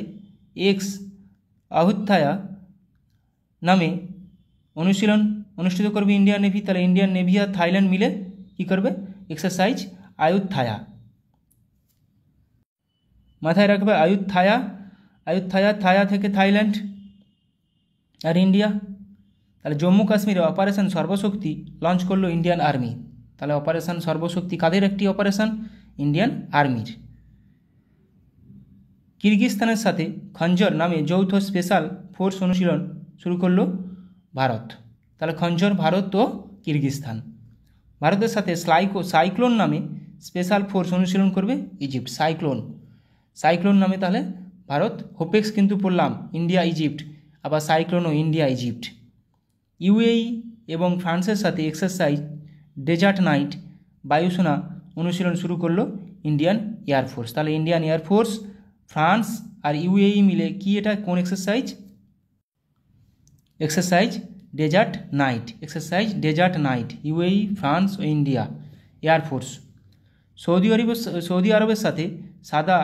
এক্স আহুত্থায়া নামে অনুশীলন অনুষ্ঠিত করবে ইন্ডিয়ান নেভি। তাহলে ইন্ডিয়ান নেভি আর থাইল্যান্ড মিলে কী করবে? এক্সারসাইজ আয়ুত্থায়া। মাথায় রাখবে আয়ুত্থায়া থায়া থেকে থাইল্যান্ড আর ইন্ডিয়া। তাহলে জম্মু কাশ্মীরে অপারেশন সর্বশক্তি লঞ্চ করলো ইন্ডিয়ান আর্মি। তাহলে অপারেশন সর্বশক্তি কাদের একটি অপারেশন? ইন্ডিয়ান আর্মির। কিরগিজস্তানের সাথে খঞ্জর নামে যৌথ স্পেশাল ফোর্স অনুশীলন শুরু করলো ভারত। তাহলে খঞ্জর ভারত ও কিরগিজস্তান। ভারতের সাথে সাইক্লোন নামে স্পেশাল ফোর্স অনুশীলন করবে ইজিপ্ট। সাইক্লোন নামে তাহলে ভারত, হোপেক্স কিন্তু পড়লাম ইন্ডিয়া ইজিপ্ট, আবার সাইক্লোনও ইন্ডিয়া ইজিপ্ট। UAE এবং ফ্রান্সের সাথে এক্সারসাইজ ডেজার্ট নাইট বায়ুসেনা অনুশীলন শুরু করলো ইন্ডিয়ান এয়ারফোর্স। তাহলে ইন্ডিয়ান এয়ারফোর্স, ফ্রান্স আর UAE মিলে কি এটা কোন exercise? Exercise desert knight. UAE, France ও ইন্ডিয়া এয়ারফোর্স। সৌদি আরবের সাথে সাদা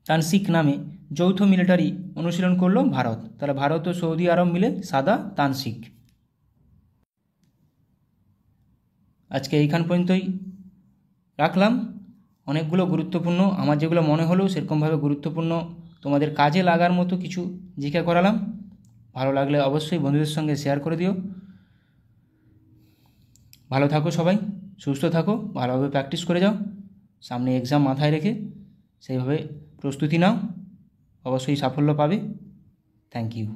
তানসিক নামে যৌথ মিলিটারি অনুশীলন করলো ভারত। তাহলে ভারত ও সৌদি আরব মিলে সাদা তানসিক। আজকে এইখান পর্যন্তই রাখলাম। অনেকগুলো গুরুত্বপূর্ণ, আমার যেগুলো মনে হলো সেরকমভাবে গুরুত্বপূর্ণ তোমাদের কাজে লাগার মতো কিছু জিজ্ঞাসা করালাম। ভালো লাগলে অবশ্যই বন্ধুদের সঙ্গে শেয়ার করে দিও। ভালো থাকো সবাই, সুস্থ থাকো, ভালোভাবে প্র্যাকটিস করে যাও। সামনে এক্সাম মাথায় রেখে সেইভাবে প্রস্তুতি নাও, অবশ্যই সাফল্য পাবে। Thank you.